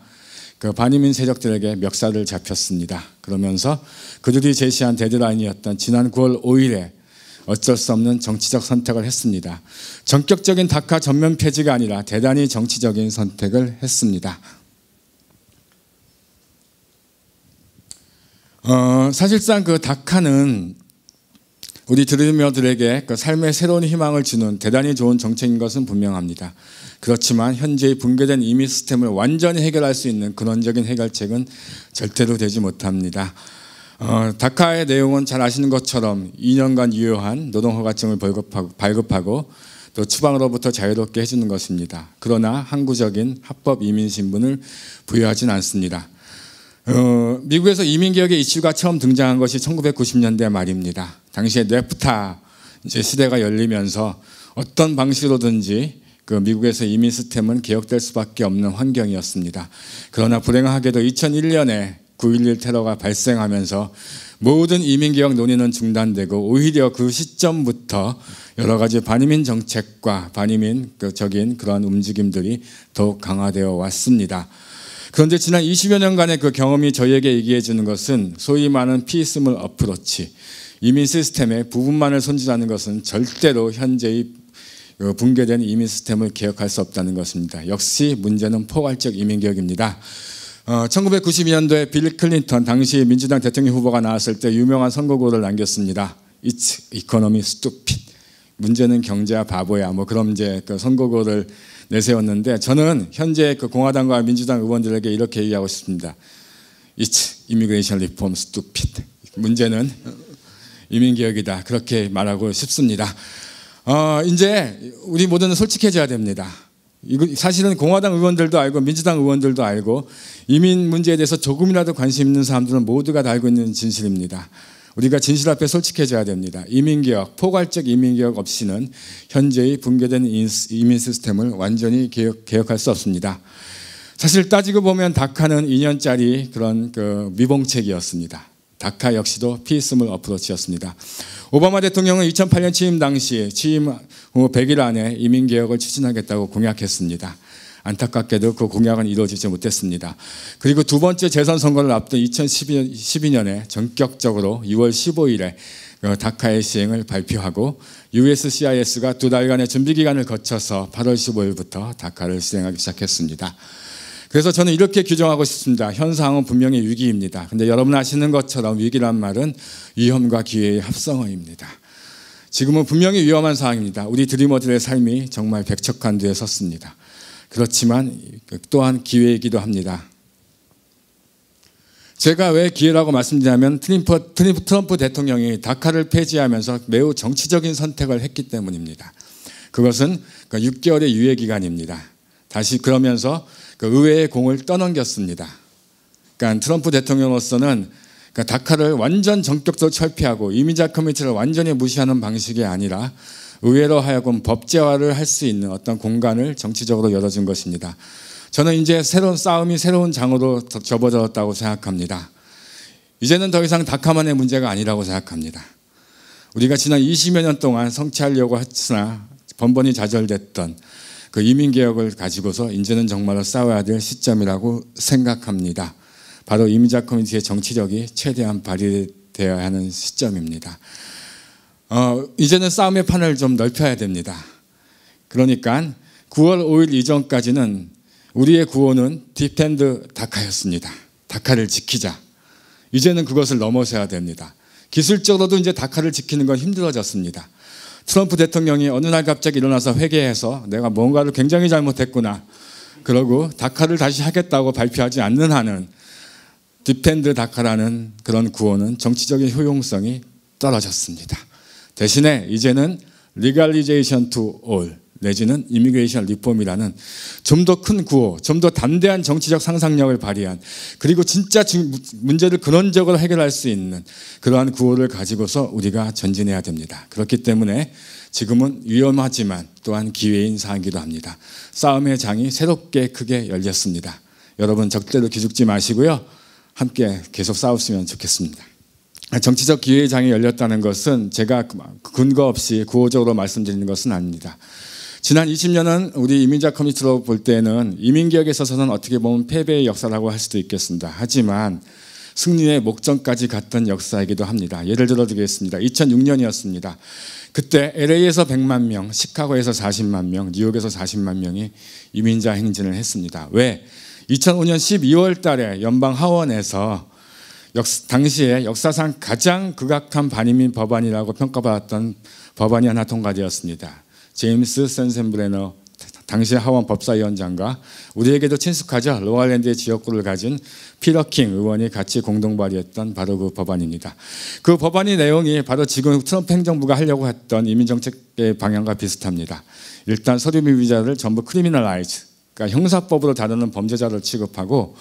그 반이민 세력들에게 멱살을 잡혔습니다. 그러면서 그들이 제시한 데드라인이었던 지난 9월 5일에 어쩔 수 없는 정치적 선택을 했습니다. 전격적인 다카 전면 폐지가 아니라 대단히 정치적인 선택을 했습니다. 사실상 그 다카는 우리 드리머들에게 그 삶의 새로운 희망을 주는 대단히 좋은 정책인 것은 분명합니다. 그렇지만 현재의 붕괴된 이민 시스템을 완전히 해결할 수 있는 근원적인 해결책은 절대로 되지 못합니다. 다카의 내용은 잘 아시는 것처럼 2년간 유효한 노동허가증을 발급하고 또 추방으로부터 자유롭게 해주는 것입니다. 그러나 항구적인 합법 이민 신분을 부여하진 않습니다. 미국에서 이민개혁의 이슈가 처음 등장한 것이 1990년대 말입니다. 당시에 네프타 시대가 열리면서 어떤 방식으로든지 그 미국에서 이민 시스템은 개혁될 수밖에 없는 환경이었습니다. 그러나 불행하게도 2001년에 9.11 테러가 발생하면서 모든 이민개혁 논의는 중단되고 오히려 그 시점부터 여러 가지 반이민 정책과 반이민적인 그런 움직임들이 더욱 강화되어 왔습니다. 그런데 지난 20여 년간의 그 경험이 저희에게 얘기해 주는 것은 소위 말하는 피스물 어프로치, 이민 시스템의 부분만을 손질하는 것은 절대로 현재의 붕괴된 이민 시스템을 개혁할 수 없다는 것입니다. 역시 문제는 포괄적 이민개혁입니다. 1992년도에 빌 클린턴 당시 민주당 대통령 후보가 나왔을 때 유명한 선거구를 남겼습니다. It's economy stupid. 문제는 경제야 바보야. 뭐 그런 이제 그 선거구를 내세웠는데 저는 현재 그 공화당과 민주당 의원들에게 이렇게 얘기하고 싶습니다. It's immigration reform stupid. 문제는 이민개혁이다. 그렇게 말하고 싶습니다. 이제 우리 모두는 솔직해져야 됩니다. 이거 사실은 공화당 의원들도 알고 민주당 의원들도 알고 이민 문제에 대해서 조금이라도 관심 있는 사람들은 모두가 다 알고 있는 진실입니다. 우리가 진실 앞에 솔직해져야 됩니다. 이민개혁, 포괄적 이민개혁 없이는 현재의 붕괴된 이민 시스템을 완전히 개혁할 수 없습니다. 사실 따지고 보면 다카는 2년짜리 그런 그 미봉책이었습니다. 다카 역시도 피스물 어프로치였습니다. 오바마 대통령은 2008년 취임 당시 취임 후 100일 안에 이민개혁을 추진하겠다고 공약했습니다. 안타깝게도 그 공약은 이루어지지 못했습니다. 그리고 두 번째 재선 선거를 앞둔 2012년에 전격적으로 6월 15일에 다카의 시행을 발표하고 USCIS가 2달간의 준비기간을 거쳐서 8월 15일부터 다카를 시행하기 시작했습니다. 그래서 저는 이렇게 규정하고 싶습니다. 현 상황은 분명히 위기입니다. 그런데 여러분 아시는 것처럼 위기란 말은 위험과 기회의 합성어입니다. 지금은 분명히 위험한 상황입니다. 우리 드리머들의 삶이 정말 백척간두에 섰습니다. 그렇지만 또한 기회이기도 합니다. 제가 왜 기회라고 말씀드리냐면 트럼프 대통령이 다카를 폐지하면서 매우 정치적인 선택을 했기 때문입니다. 그것은 6개월의 유예기간입니다. 다시 그러면서 그 의회의 공을 떠넘겼습니다. 그러니까 트럼프 대통령으로서는 다카를 완전 전격적으로 철폐하고 이민자 커뮤니티를 완전히 무시하는 방식이 아니라 의회로 하여금 법제화를 할 수 있는 어떤 공간을 정치적으로 열어준 것입니다. 저는 이제 새로운 싸움이 새로운 장으로 접어들었다고 생각합니다. 이제는 더 이상 다카만의 문제가 아니라고 생각합니다. 우리가 지난 20여 년 동안 성취하려고 했으나 번번이 좌절됐던 그 이민개혁을 가지고서 이제는 정말로 싸워야 될 시점이라고 생각합니다. 바로 이민자 커뮤니티의 정치력이 최대한 발휘되어야 하는 시점입니다. 이제는 싸움의 판을 좀 넓혀야 됩니다. 그러니까 9월 5일 이전까지는 우리의 구호는 디펜드 다카였습니다. 다카를 지키자. 이제는 그것을 넘어서야 됩니다. 기술적으로도 이제 다카를 지키는 건 힘들어졌습니다. 트럼프 대통령이 어느 날 갑자기 일어나서 회개해서 내가 뭔가를 굉장히 잘못했구나. 그러고 다카를 다시 하겠다고 발표하지 않는 한은 디펜드 다카라는 그런 구호는 정치적인 효용성이 떨어졌습니다. 대신에 이제는 legalization to all 내지는 이미그레이션 리폼이라는 좀 더 큰 구호, 좀 더 담대한 정치적 상상력을 발휘한 그리고 진짜 문제를 근원적으로 해결할 수 있는 그러한 구호를 가지고서 우리가 전진해야 됩니다. 그렇기 때문에 지금은 위험하지만 또한 기회인 사안이기도 합니다. 싸움의 장이 새롭게 크게 열렸습니다. 여러분 적대로 기죽지 마시고요. 함께 계속 싸웠으면 좋겠습니다. 정치적 기회의 장이 열렸다는 것은 제가 근거 없이 구호적으로 말씀드리는 것은 아닙니다. 지난 20년은 우리 이민자 커뮤니티로 볼 때는 이민개혁에 있어서는 어떻게 보면 패배의 역사라고 할 수도 있겠습니다. 하지만 승리의 목전까지 갔던 역사이기도 합니다. 예를 들어 드리겠습니다. 2006년이었습니다. 그때 LA에서 100만 명, 시카고에서 40만 명, 뉴욕에서 40만 명이 이민자 행진을 했습니다. 왜? 2005년 12월 달에 연방 하원에서 당시에 역사상 가장 극악한 반이민 법안이라고 평가받았던 법안이 하나 통과되었습니다. 제임스 센센브레너 당시 하원 법사위원장과 우리에게도 친숙하죠. 롱아일랜드의 지역구를 가진 피터 킹 의원이 같이 공동 발의했던 바로 그 법안입니다. 그 법안의 내용이 바로 지금 트럼프 행정부가 하려고 했던 이민정책의 방향과 비슷합니다. 일단 서류 미비자를 전부 크리미널라이즈, 그러니까 형사법으로 다루는 범죄자를 취급하고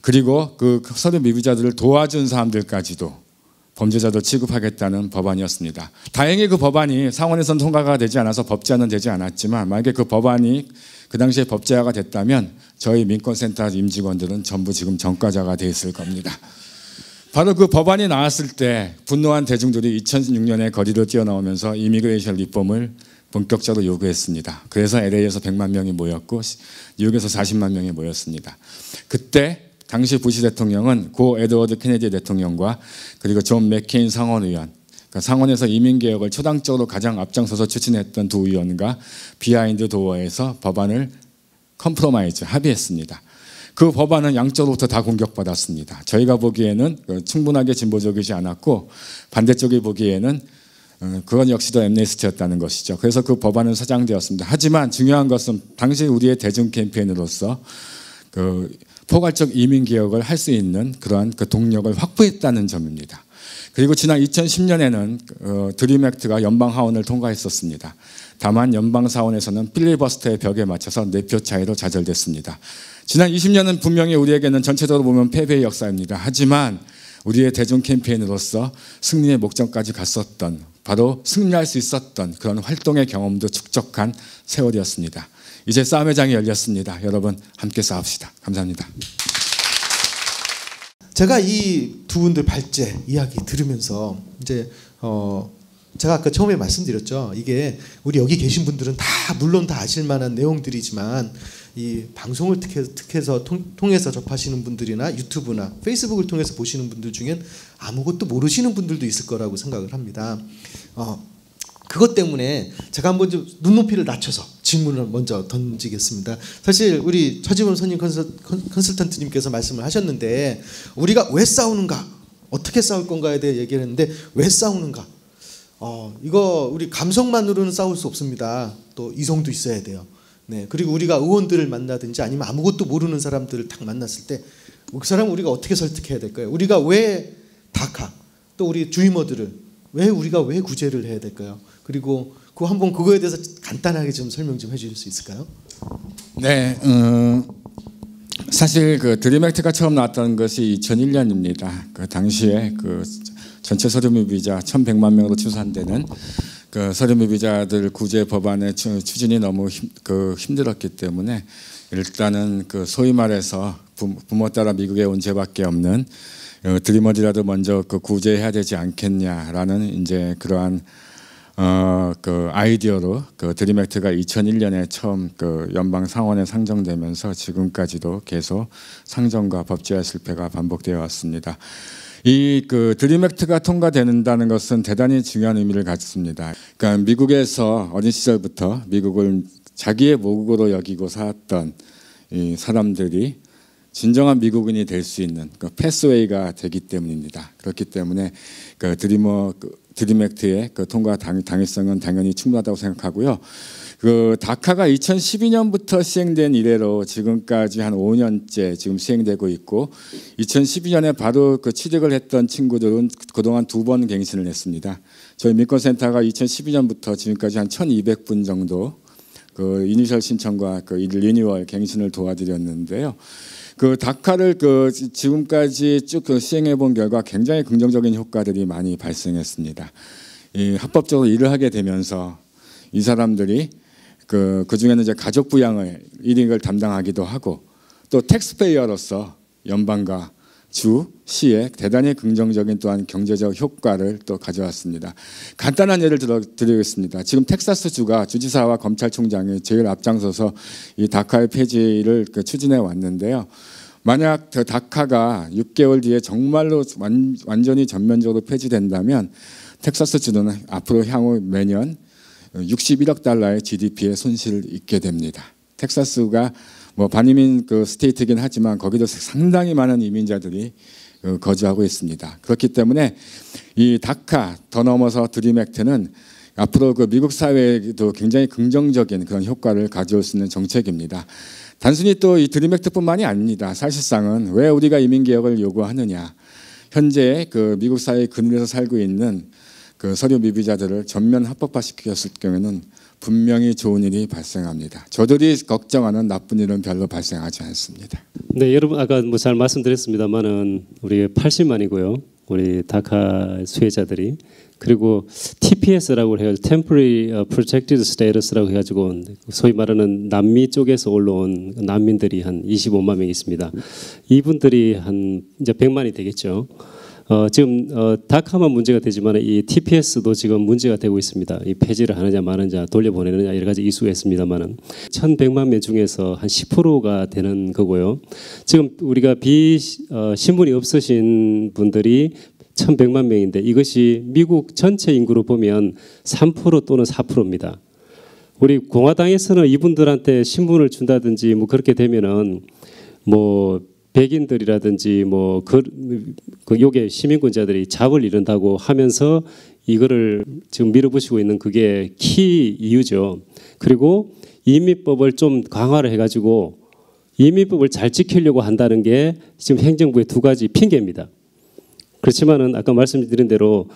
그리고 그 서류 미비자들을 도와준 사람들까지도 범죄자도 취급하겠다는 법안이었습니다. 다행히 그 법안이 상원에서는 통과가 되지 않아서 법제화는 되지 않았지만 만약에 그 법안이 그 당시에 법제화가 됐다면 저희 민권센터 임직원들은 전부 지금 전과자가 돼 있을 겁니다. 바로 그 법안이 나왔을 때 분노한 대중들이 2006년에 거리로 뛰어나오면서 이미그레이션 리폼을 본격적으로 요구했습니다. 그래서 LA에서 100만 명이 모였고 뉴욕에서 40만 명이 모였습니다. 그때 당시 부시 대통령은 고 에드워드 케네디 대통령과 그리고 존 맥케인 상원의원, 그러니까 상원에서 이민개혁을 초당적으로 가장 앞장서서 추진했던 두 의원과 비하인드 도어에서 법안을 컴프로마이즈, 합의했습니다. 그 법안은 양쪽으로부터 다 공격받았습니다. 저희가 보기에는 충분하게 진보적이지 않았고 반대쪽이 보기에는 그건 역시도 엠네스티였다는 것이죠. 그래서 그 법안은 사장되었습니다. 하지만 중요한 것은 당시 우리의 대중 캠페인으로서 포괄적 이민 개혁을 할 수 있는 그러한 그 동력을 확보했다는 점입니다. 그리고 지난 2010년에는 드림 액트가 연방 하원을 통과했었습니다. 다만 연방 사원에서는 필리버스터의 벽에 맞춰서 4표 차이로 좌절됐습니다. 지난 20년은 분명히 우리에게는 전체적으로 보면 패배의 역사입니다. 하지만 우리의 대중 캠페인으로서 승리의 목전까지 갔었던, 바로 승리할 수 있었던 그런 활동의 경험도 축적한 세월이었습니다. 이제 싸움의 장이 열렸습니다. 여러분 함께 싸웁시다. 감사합니다. 제가 이 두 분들 발제 이야기 들으면서 이제 제가 아까 처음에 말씀드렸죠. 이게 우리 여기 계신 분들은 다 물론 다 아실 만한 내용들이지만 이 방송을 통해서 접하시는 분들이나 유튜브나 페이스북을 통해서 보시는 분들 중엔 아무것도 모르시는 분들도 있을 거라고 생각을 합니다. 그것 때문에 제가 한번 좀 눈높이를 낮춰서 질문을 먼저 던지겠습니다. 사실 우리 차지범 선임 컨설턴트님께서 말씀을 하셨는데 우리가 왜 싸우는가, 어떻게 싸울 건가에 대해 얘기를 했는데 왜 싸우는가? 이거 우리 감성만으로는 싸울 수 없습니다. 또 이성도 있어야 돼요. 네, 그리고 우리가 의원들을 만나든지 아니면 아무것도 모르는 사람들을 딱 만났을 때 그 사람을 우리가 어떻게 설득해야 될까요? 우리가 왜 다카, 또 우리 주이머들을 우리가 왜 구제를 해야 될까요? 그리고 한번 그거에 대해서 간단하게 좀 설명 좀 해주실 수 있을까요? 네, 사실 그 드림 액트가 처음 나왔던 것이 2001년입니다. 그 당시에 그 전체 서류미비자 1,100만 명으로 추산되는 그 서류미비자들 구제 법안의 추진이 너무 힘들었기 때문에 일단은 그 소위 말해서 부모 따라 미국에 온 죄밖에 없는 드리머들이라도 먼저 그 구제해야 되지 않겠냐라는 이제 그러한 그 아이디어로 그 드림액트가 2001년에 처음 그 연방 상원에 상정되면서 지금까지도 계속 상정과 법제화 실패가 반복되어 왔습니다. 이 그 드림액트가 통과된다는 것은 대단히 중요한 의미를 갖습니다. 그러니까 미국에서 어린 시절부터 미국을 자기의 모국으로 여기고 살았던 이 사람들이 진정한 미국인이 될 수 있는 그 패스웨이가 되기 때문입니다. 그렇기 때문에 그 드림액트의 그 통과 당위성은 당연히 충분하다고 생각하고요. 그 다카가 2012년부터 시행된 이래로 지금까지 한 5년째 지금 시행되고 있고 2012년에 바로 그 취득을 했던 친구들은 그동안 2번 갱신을 했습니다. 저희 민권센터가 2012년부터 지금까지 한 1,200분 정도 그 이니셜 신청과 그 리뉴얼 갱신을 도와드렸는데요. 그 다카를 그 지금까지 쭉 그 시행해 본 결과 굉장히 긍정적인 효과들이 많이 발생했습니다. 이 합법적으로 일을 하게 되면서 이 사람들이 그 중에는 이제 가족 부양을 일익을 담당하기도 하고 또 텍스페이어로서 연방과 주, 시에 대단히 긍정적인 또한 경제적 효과를 또 가져왔습니다. 간단한 예를 드리겠습니다. 지금 텍사스 주가 주지사와 검찰총장이 제일 앞장서서 이 다카의 폐지를 추진해 왔는데요. 만약 그 다카가 6개월 뒤에 정말로 완전히 전면적으로 폐지된다면 텍사스 주는 앞으로 향후 매년 61억 달러의 GDP의 손실을 입게 됩니다. 텍사스가 뭐 반이민 그 스테이트이긴 하지만 거기도 상당히 많은 이민자들이 거주하고 있습니다. 그렇기 때문에 이 다카 더 넘어서 드림액트는 앞으로 그 미국 사회에도 굉장히 긍정적인 그런 효과를 가져올 수 있는 정책입니다. 단순히 또 이 드림액트뿐만이 아닙니다. 사실상은 왜 우리가 이민개혁을 요구하느냐? 현재 그 미국 사회의 그늘에서 살고 있는 그 서류 미비자들을 전면 합법화시켰을 경우에는 분명히 좋은 일이 발생합니다. 저들이 걱정하는 나쁜 일은 별로 발생하지 않습니다. 네, 여러분 아까 뭐 잘 말씀드렸습니다만은 우리 80만이고요. 우리 다카 수혜자들이 그리고 TPS라고 해요. Temporary Protected Status라고 해가지고 소위 말하는 남미 쪽에서 올라온 난민들이 한 25만 명 있습니다. 이분들이 한 이제 100만이 되겠죠. 지금 다카만 문제가 되지만 이 TPS도 지금 문제가 되고 있습니다. 이 폐지를 하느냐 마느냐 돌려보내느냐 여러 가지 이슈가 있습니다만은 1,100만 명 중에서 한 10%가 되는 거고요. 지금 우리가 신분이 없으신 분들이 1,100만 명인데 이것이 미국 전체 인구로 보면 3% 또는 4%입니다. 우리 공화당에서는 이분들한테 신분을 준다든지 뭐 그렇게 되면은 뭐 백인들이라든지 뭐 요게 시민권자들이 잡을 이룬다고 하면서 이거를 지금 밀어붙이고 있는 그게 키 이유죠. 그리고 이민법을 좀 강화를 해가지고 이민법을 잘 지키려고 한다는 게 지금 행정부의 두 가지 핑계입니다. 그렇지만은 아까 말씀드린 대로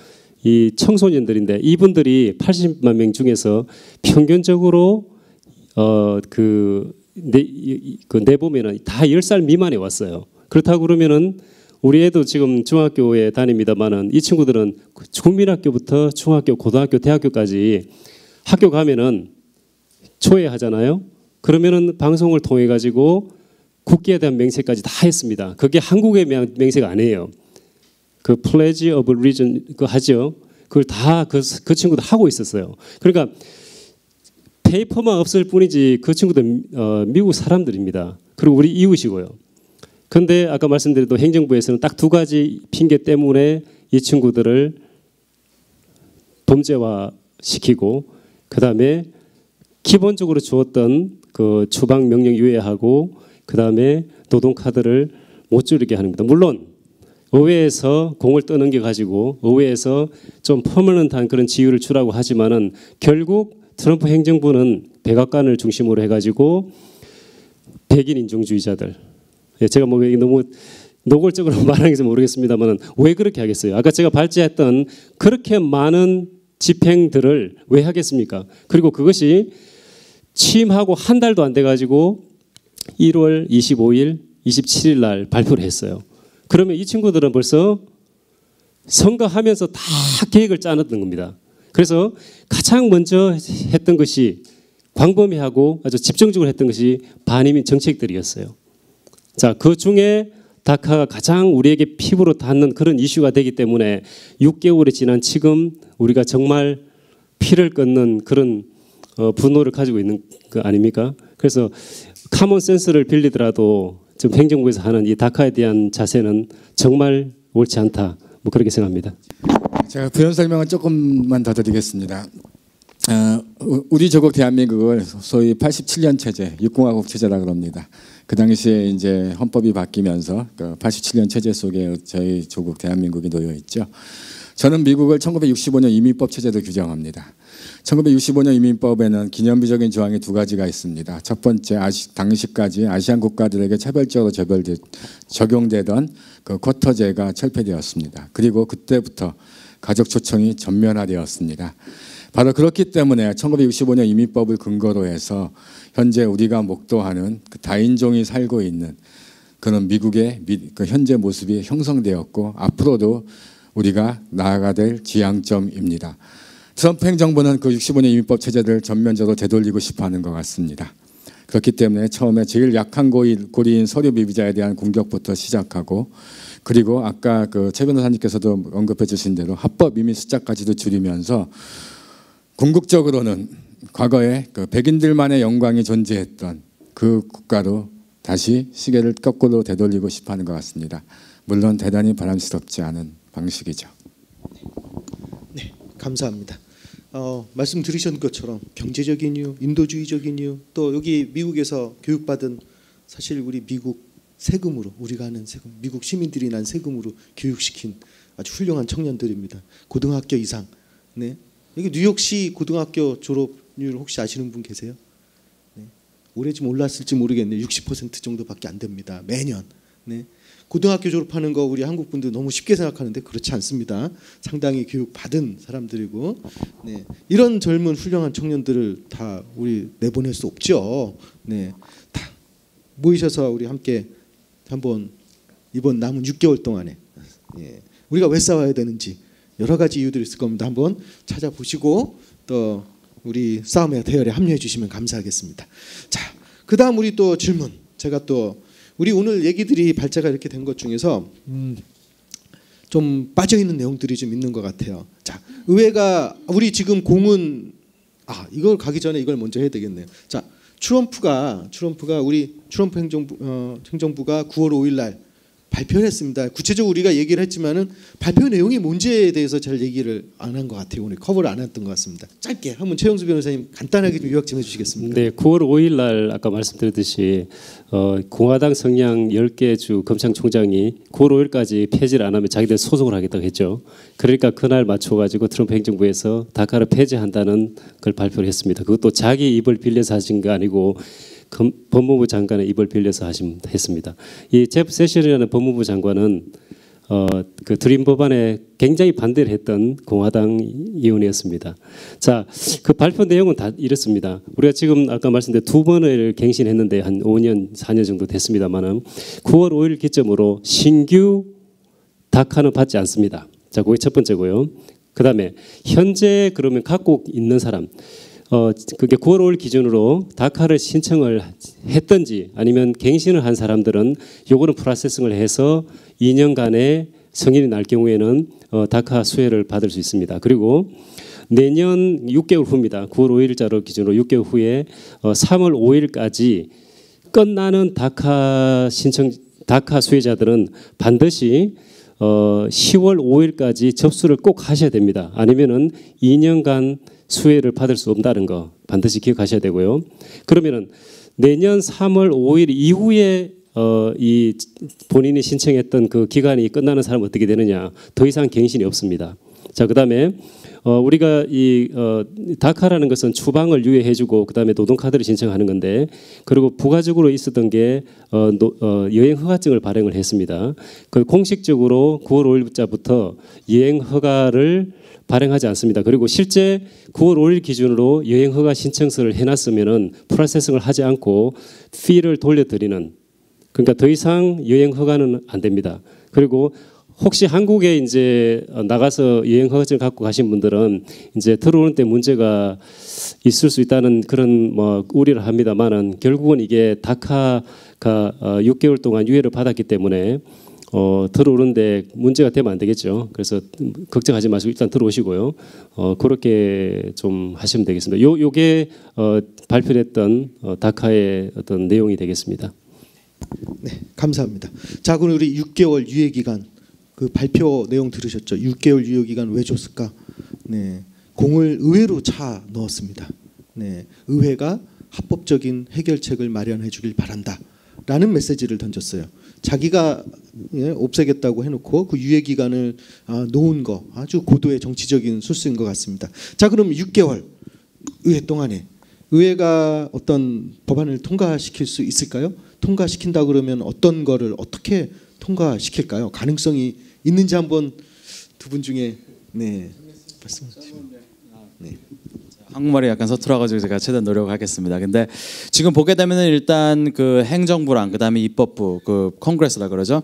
이 청소년들인데 이분들이 80만 명 중에서 평균적으로 내보면은 다 10살 미만에 왔어요. 그렇다고 그러면은 우리 애도 지금 중학교에 다닙니다만은 이 친구들은 국민학교부터 중학교, 고등학교, 대학교까지 학교 가면은 초회하잖아요. 그러면은 방송을 통해 가지고 국기에 대한 맹세까지 다 했습니다. 그게 한국의 맹세가 아니에요. 그 Pledge of Allegiance 그 하죠. 그걸 다 그 친구들 하고 있었어요. 그러니까 페이퍼만 없을 뿐이지 그 친구들 미국 사람들입니다. 그리고 우리 이웃이고요. 그런데 아까 말씀드린 행정부에서는 딱 두 가지 핑계 때문에 이 친구들을 범죄화시키고 그다음에 기본적으로 주었던 그 추방 명령 유예하고 그다음에 노동카드를 못 줄이게 하는 겁니다. 물론 의회에서 공을 떠넘겨 가지고 의회에서 좀 퍼머넌트한 그런 지위를 주라고 하지만은 결국 트럼프 행정부는 백악관을 중심으로 해가지고 백인 인종주의자들, 제가 뭐 너무 노골적으로 말하는지 모르겠습니다만은 왜 그렇게 하겠어요? 아까 제가 발제했던 그렇게 많은 집행들을 왜 하겠습니까? 그리고 그것이 취임하고 한 달도 안 돼가지고 1월 25일, 27일 날 발표를 했어요. 그러면 이 친구들은 벌써 선거하면서 다 계획을 짜놨던 겁니다. 그래서 가장 먼저 했던 것이 광범위하고 아주 집중적으로 했던 것이 반이민 정책들이었어요. 자, 그 중에 다카가 가장 우리에게 피부로 닿는 그런 이슈가 되기 때문에 6개월이 지난 지금 우리가 정말 피를 끊는 그런 분노를 가지고 있는 거 아닙니까? 그래서 카몬 센스를 빌리더라도 지금 행정부에서 하는 이 다카에 대한 자세는 정말 옳지 않다. 뭐 그렇게 생각합니다. 제가 부연 설명을 조금만 더 드리겠습니다. 우리 조국 대한민국을 소위 87년 체제, 육공화국 체제라고 합니다. 그 당시에 이제 헌법이 바뀌면서 그 87년 체제 속에 저희 조국 대한민국이 놓여 있죠. 저는 미국을 1965년 이민법 체제로 규정합니다. 1965년 이민법에는 기념비적인 조항이 두 가지가 있습니다. 첫 번째, 당시까지 아시안 국가들에게 차별적으로 적용되던 그 쿼터제가 철폐되었습니다. 그리고 그때부터 가족 초청이 전면화되었습니다. 바로 그렇기 때문에 1965년 이민법을 근거로 해서 현재 우리가 목도하는 그 다인종이 살고 있는 그런 미국의 그 현재 모습이 형성되었고 앞으로도 우리가 나아가야 될 지향점입니다. 트럼프 행정부는 그 65년 이민법 체제를 전면적으로 되돌리고 싶어하는 것 같습니다. 그렇기 때문에 처음에 제일 약한 고리인 서류 미비자에 대한 공격부터 시작하고 그리고 아까 그 최 변호사님께서도 언급해 주신 대로 합법 이민 숫자까지도 줄이면서 궁극적으로는 과거에 그 백인들만의 영광이 존재했던 그 국가로 다시 시계를 거꾸로 되돌리고 싶어하는 것 같습니다. 물론 대단히 바람스럽지 않은 방식이죠. 네, 감사합니다. 말씀 들으신 것처럼 경제적인 이유, 인도주의적인 이유, 또 여기 미국에서 교육받은 사실 우리 미국 세금으로 우리가 하는 세금, 미국 시민들이 난 세금으로 교육시킨 아주 훌륭한 청년들입니다. 고등학교 이상. 네. 여기 뉴욕시 고등학교 졸업률 혹시 아시는 분 계세요? 네. 올해 좀 올랐을지 모르겠네요. 60% 정도밖에 안 됩니다. 매년. 네. 고등학교 졸업하는 거 우리 한국 분들 너무 쉽게 생각하는데 그렇지 않습니다. 상당히 교육 받은 사람들이고, 네. 이런 젊은 훌륭한 청년들을 다 우리 내보낼 수 없죠. 네. 다 모이셔서 우리 함께 한번 이번 남은 6개월 동안에 우리가 왜 싸워야 되는지 여러 가지 이유들이 있을 겁니다. 한번 찾아보시고 또 우리 싸움의 대열에 합류해 주시면 감사하겠습니다. 자, 그다음 우리 또 질문. 제가 또 우리 오늘 얘기들이 발제가 이렇게 된 것 중에서 좀 빠져 있는 내용들이 좀 있는 것 같아요. 자, 의회가 우리 지금 공은 이걸 가기 전에 이걸 먼저 해야 되겠네요. 자, 트럼프가 우리 트럼프 행정부가 9월 5일 날 발표를 했습니다. 구체적으로 우리가 얘기를 했지만은 발표 내용이 뭔지에 대해서 잘 얘기를 안 한 것 같아요. 오늘 커버를 안 했던 것 같습니다. 짧게 한번 최영수 변호사님 간단하게 좀 요약 좀 해주시겠습니까? 네, 9월 5일 날 아까 말씀드렸듯이 공화당 성향 10개 주 검찰총장이 9월 5일까지 폐지를 안 하면 자기들 소송을 하겠다고 했죠. 그러니까 그날 맞춰가지고 트럼프 행정부에서 다카를 폐지한다는 걸 발표를 했습니다. 그것도 자기 입을 빌려서 하신 거 아니고 법무부 장관의 입을 빌려서 했습니다. 이 제프 세션이라는 법무부 장관은 그 드림 법안에 굉장히 반대를 했던 공화당 의원이었습니다. 자, 그 발표 내용은 다 이렇습니다. 우리가 지금 아까 말씀드린 두 번을 갱신했는데 한 5년, 4년 정도 됐습니다만은 9월 5일 기점으로 신규 다카는 받지 않습니다. 자, 그게 첫 번째고요. 그다음에 현재 그러면 갖고 있는 사람. 그게 9월 5일 기준으로 다카를 신청을 했든지 아니면 갱신을 한 사람들은 요거는 프로세싱을 해서 2년간의 성인이 날 경우에는 다카 수혜를 받을 수 있습니다. 그리고 내년 6개월 후입니다. 9월 5일자로 기준으로 6개월 후에 3월 5일까지 끝나는 다카 수혜자들은 반드시 10월 5일까지 접수를 꼭 하셔야 됩니다. 아니면은 2년간 수혜를 받을 수 없다는 거 반드시 기억하셔야 되고요. 그러면은 내년 3월 5일 이후에 이 본인이 신청했던 그 기간이 끝나는 사람은 어떻게 되느냐? 더 이상 갱신이 없습니다. 자, 그다음에 우리가 이 다카라는 것은 추방을 유예해주고 그다음에 노동카드를 신청하는 건데 그리고 부가적으로 있었던 게 여행 허가증을 발행을 했습니다. 그 공식적으로 9월 5일자부터 여행 허가를 발행하지 않습니다. 그리고 실제 9월 5일 기준으로 여행 허가 신청서를 해놨으면은 프로세싱을 하지 않고 피를 돌려드리는 그러니까 더 이상 여행 허가는 안 됩니다. 그리고 혹시 한국에 이제 나가서 여행 허가증 갖고 가신 분들은 이제 들어오는 때 문제가 있을 수 있다는 그런 뭐 우려를 합니다만은 결국은 이게 다카가 6개월 동안 유예를 받았기 때문에 들어오는데 문제가 되면 안 되겠죠. 그래서 걱정하지 마시고 일단 들어오시고요. 그렇게 좀 하시면 되겠습니다. 요게 발표했던 다카의 어떤 내용이 되겠습니다. 네, 감사합니다. 자, 그럼 우리 6개월 유예 기간 그 발표 내용 들으셨죠? 6개월 유예 기간 왜 줬을까? 네, 공을 의회로 차 넣었습니다. 네, 의회가 합법적인 해결책을 마련해 주길 바란다라는 메시지를 던졌어요. 자기가 없애겠다고 해놓고 그 유예 기간을 놓은 거 아주 고도의 정치적인 술수인 것 같습니다. 자, 그럼 6개월 의회 동안에 의회가 어떤 법안을 통과시킬 수 있을까요? 통과시킨다 그러면 어떤 거를 어떻게 통과시킬까요? 가능성이 있는지 한번 두 분 중에 네 말씀해 주시죠. 네. 한국말이 약간 서툴어가지고 제가 최대한 노력하겠습니다. 근데 지금 보게 되면은 일단 그 행정부랑 그다음에 입법부, 그 콩그레스라 그러죠.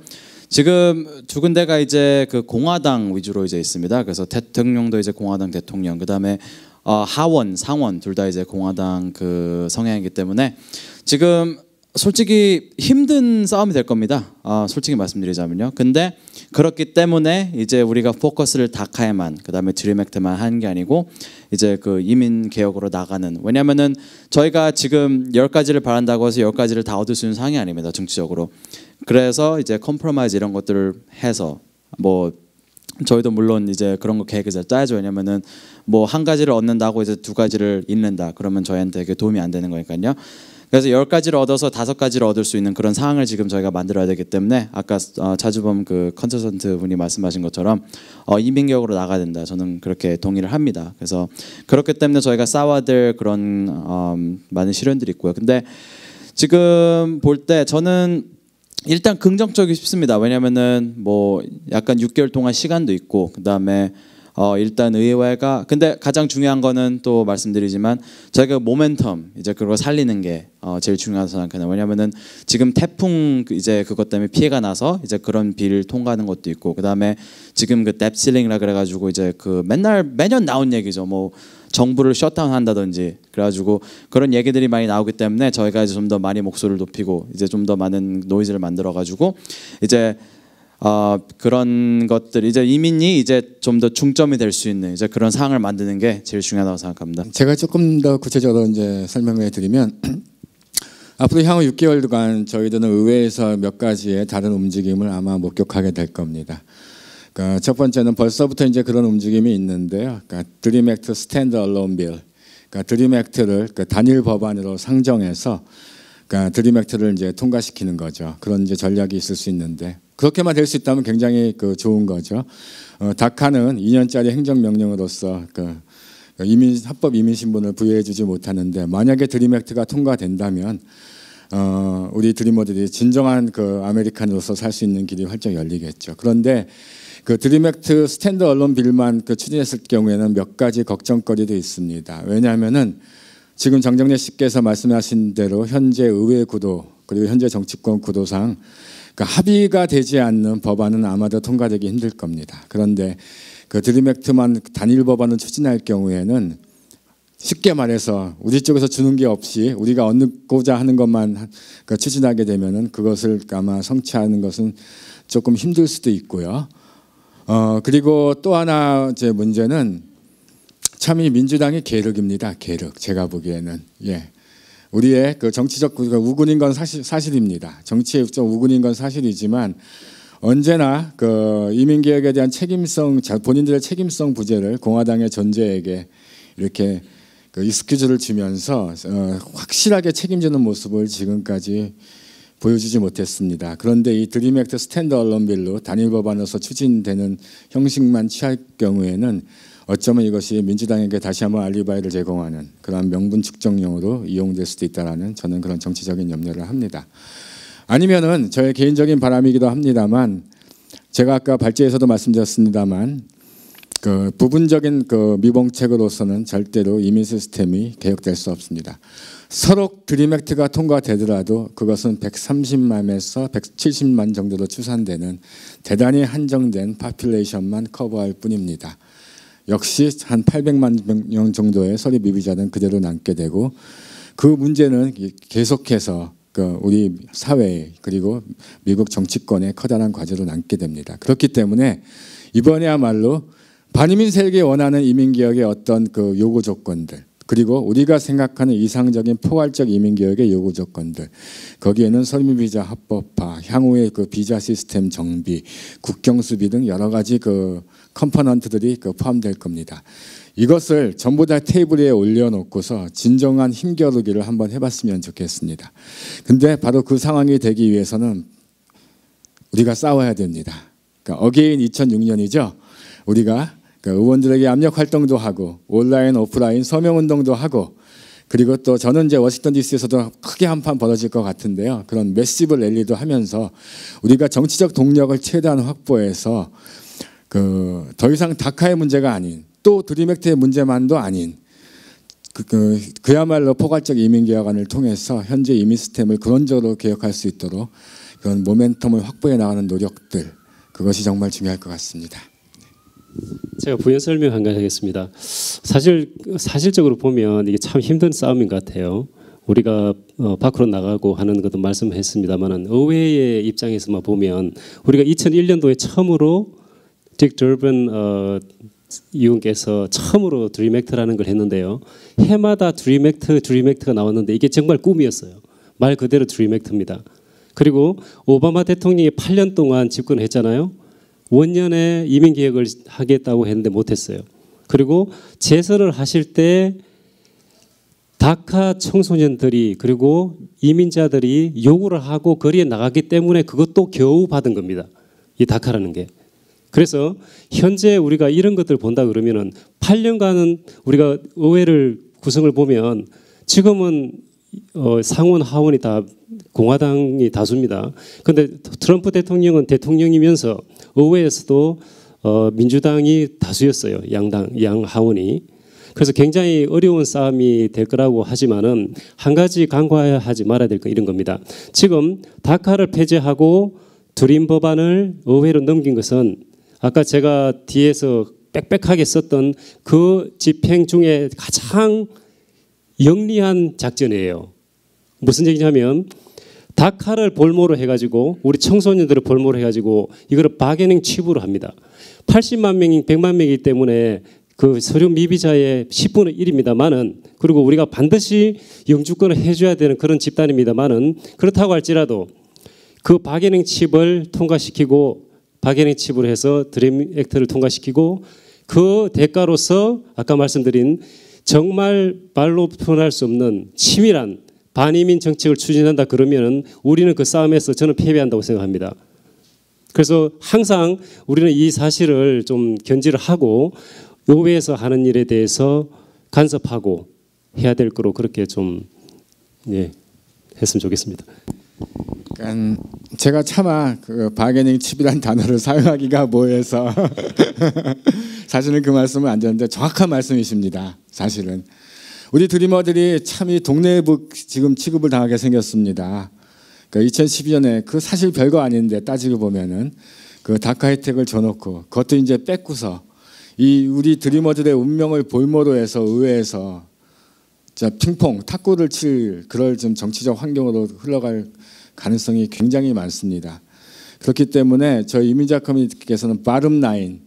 지금 두 군데가 이제 그 공화당 위주로 이제 있습니다. 그래서 대통령도 이제 공화당 대통령, 그다음에 하원, 상원 둘 다 이제 공화당 그 성향이기 때문에 지금 솔직히 힘든 싸움이 될 겁니다. 솔직히 말씀드리자면요. 근데 그렇기 때문에 이제 우리가 포커스를 다카에만 그다음에 드림 액트만 하는 게 아니고 이제 그 이민 개혁으로 나가는, 왜냐면은 저희가 지금 10가지를 바란다고 해서 10가지를 다 얻을 수 있는 상황이 아닙니다. 정치적으로. 그래서 이제 컴프로마이즈 이런 것들을 해서 뭐 저희도 물론 이제 그런 거 계획을 잘 짜야죠. 왜냐면은 뭐 한 가지를 얻는다고 이제 두 가지를 잃는다 그러면 저희한테 그게 도움이 안 되는 거니까요. 그래서 10가지를 얻어서 5가지를 얻을 수 있는 그런 상황을 지금 저희가 만들어야 되기 때문에 아까 차주범 그 컨설턴트 분이 말씀하신 것처럼 이민개혁으로 나가야 된다. 저는 그렇게 동의를 합니다. 그래서 그렇기 때문에 저희가 싸워야 될 그런 많은 시련들이 있고요. 근데 지금 볼 때 저는 일단 긍정적이고 싶습니다. 왜냐면은 뭐 약간 6개월 동안 시간도 있고 그다음에 일단 의회가, 근데 가장 중요한 거는 또 말씀드리지만 저희가 모멘텀 이제 그걸 살리는 게 제일 중요하다고 생각해요. 왜냐면은 지금 태풍 이제 그것 때문에 피해가 나서 이제 그런 비를 통과하는 것도 있고, 그다음에 지금 그 뎁실링이라 그래가지고 이제 그 매년 나온 얘기죠. 뭐 정부를 셧다운 한다든지 그래가지고 그런 얘기들이 많이 나오기 때문에 저희가 이제 좀 더 많이 목소리를 높이고 이제 좀 더 많은 노이즈를 만들어가지고 이제 그런 것들 이제 이민이 이제 좀 더 중점이 될 수 있는 이제 그런 상황을 만드는 게 제일 중요하다고 생각합니다. 제가 조금 더 구체적으로 이제 설명해 드리면 앞으로 향후 6개월간 저희들은 의회에서 몇 가지의 다른 움직임을 아마 목격하게 될 겁니다. 그러니까 첫 번째는 벌써부터 이제 그런 움직임이 있는데요. 그러니까 드림 액트 스탠드 얼론 빌, 그러니까 드림 액트를 그 단일 법안으로 상정해서 그러니까 드림 액트를 이제 통과시키는 거죠. 그런 이제 전략이 있을 수 있는데 그렇게만 될 수 있다면 굉장히 그 좋은 거죠. 다카는 2년짜리 행정명령으로서 그 합법 이민 신분을 부여해주지 못하는데 만약에 드림 액트가 통과된다면 우리 드리머들이 진정한 그 아메리칸으로서 살 수 있는 길이 활짝 열리겠죠. 그런데 그 드림 액트 스탠드 얼론 빌만 그 추진했을 경우에는 몇 가지 걱정거리도 있습니다. 왜냐하면은 지금 정정래 씨께서 말씀하신 대로 현재 의회 구도 그리고 현재 정치권 구도상 그러니까 합의가 되지 않는 법안은 아마도 통과되기 힘들 겁니다. 그런데 그 드림 액트만 단일 법안을 추진할 경우에는 쉽게 말해서 우리 쪽에서 주는 게 없이 우리가 얻고자 하는 것만 추진하게 되면은 그것을 아마 성취하는 것은 조금 힘들 수도 있고요. 그리고 또 하나 제 문제는 참 이 민주당의 계륵입니다. 계륵. 제가 보기에는 우리의 그 정치적 우군인 건 사실입니다. 정치의 우군인 건 사실이지만 언제나 그 이민 개혁에 대한 책임성, 본인들의 책임성 부재를 공화당의 존재에게 이렇게 그 익스큐즈를 주면서 확실하게 책임지는 모습을 지금까지 보여주지 못했습니다. 그런데 이 드림 액트 스탠드 얼론 빌로 단일 법안으로서 추진되는 형식만 취할 경우에는 어쩌면 이것이 민주당에게 다시 한번 알리바이를 제공하는 그러한 명분 측정용으로 이용될 수도 있다라는 저는 그런 정치적인 염려를 합니다. 아니면은 저의 개인적인 바람이기도 합니다만 제가 아까 발제에서도 말씀드렸습니다만 그 부분적인 그 미봉책으로서는 절대로 이민 시스템이 개혁될 수 없습니다. 서로 드림 액트가 통과되더라도 그것은 130만에서 170만 정도로 추산되는 대단히 한정된 파퓰레이션만 커버할 뿐입니다. 역시 한 800만 명 정도의 서리 미비자는 그대로 남게 되고 그 문제는 계속해서 그 우리 사회 그리고 미국 정치권의 커다란 과제로 남게 됩니다. 그렇기 때문에 이번에야말로 반이민 세력이 원하는 이민 개혁의 어떤 그 요구 조건들, 그리고 우리가 생각하는 이상적인 포괄적 이민 개혁의 요구 조건들, 거기에는 설미 비자 합법화, 향후의 그 비자 시스템 정비, 국경 수비 등 여러 가지 그 컴포넌트들이 그 포함될 겁니다. 이것을 전부 다 테이블 위에 올려놓고서 진정한 힘겨루기를 한번 해봤으면 좋겠습니다. 근데 바로 그 상황이 되기 위해서는 우리가 싸워야 됩니다. 그러니까 어게인 2006년이죠. 우리가 그 의원들에게 압력 활동도 하고 온라인 오프라인 서명 운동도 하고, 그리고 또 저는 이제 워싱턴 DC에서도 크게 한판 벌어질 것 같은데요. 그런 매시브 랠리도 하면서 우리가 정치적 동력을 최대한 확보해서 그 더 이상 다카의 문제가 아닌, 또 드림액트의 문제만도 아닌 그야말로 포괄적 이민 개혁안을 통해서 현재 이민 시스템을 근원적으로 개혁할 수 있도록 그런 모멘텀을 확보해 나가는 노력들, 그것이 정말 중요할 것 같습니다. 제가 부연 설명 한 가지 하겠습니다. 사실적으로 보면 이게 참 힘든 싸움인 것 같아요. 우리가 밖으로 나가고 하는 것도 말씀했습니다만, 의회의 입장에서만 보면 우리가 2001년도에 처음으로 딕 더번 의원께서 처음으로 드림 액트라는 걸 했는데요. 해마다 드림 액트가 나왔는데 이게 정말 꿈이었어요. 말 그대로 드림 액트입니다. 그리고 오바마 대통령이 8년 동안 집권했잖아요. 원년에 이민 개혁을 하겠다고 했는데 못했어요. 그리고 재선을 하실 때 다카 청소년들이 그리고 이민자들이 요구를 하고 거리에 나갔기 때문에 그것도 겨우 받은 겁니다. 이 다카라는 게. 그래서 현재 우리가 이런 것들을 본다 그러면은 8년간은 우리가 의회를 구성을 보면 지금은 상원 하원이 다 공화당이 다수입니다. 그런데 트럼프 대통령은 대통령이면서 의회에서도 민주당이 다수였어요. 양 하원이. 그래서 굉장히 어려운 싸움이 될 거라고 하지만은 한 가지 간과하지 말아야 될 거 이런 겁니다. 지금 다카를 폐지하고 드림 법안을 의회로 넘긴 것은 아까 제가 뒤에서 빽빽하게 썼던 그 집행 중에 가장 영리한 작전이에요. 무슨 얘기냐면 다카를 볼모로 해가지고 우리 청소년들을 볼모로 해가지고 이거를 바게닝 칩으로 합니다. 80만 명이 100만 명이기 때문에 그 서류 미비자의 10분의 1입니다만은, 그리고 우리가 반드시 영주권을 해줘야 되는 그런 집단입니다만은, 그렇다고 할지라도 그 바게닝 칩을 통과시키고 바게닝 칩으로 해서 드림 액트를 통과시키고 그 대가로서 아까 말씀드린 정말 말로 표현할 수 없는 치밀한 반이민 정책을 추진한다 그러면 우리는 그 싸움에서 저는 패배한다고 생각합니다. 그래서 항상 우리는 이 사실을 좀 견지를 하고 의회에서 하는 일에 대해서 간섭하고 해야 될 거로 그렇게 좀 했으면 좋겠습니다. 그러니까 제가 차마 그 바게닝 칩이란 단어를 사용하기가 뭐해서 사실은 그 말씀은 안 드렸는데 정확한 말씀이십니다. 사실은 우리 드리머들이 참 이 동네북 지금 취급을 당하게 생겼습니다. 그러니까 2012년에 그 사실 별거 아닌데 따지고 보면은 그 다카 혜택을 줘놓고 그것도 이제 뺏고서 이 우리 드리머들의 운명을 볼모로 해서 의회에서 자 핑퐁 탁구를 칠 그럴 좀 정치적 환경으로 흘러갈 가능성이 굉장히 많습니다. 그렇기 때문에 저희 이민자 커뮤니티께서는 바름 라인,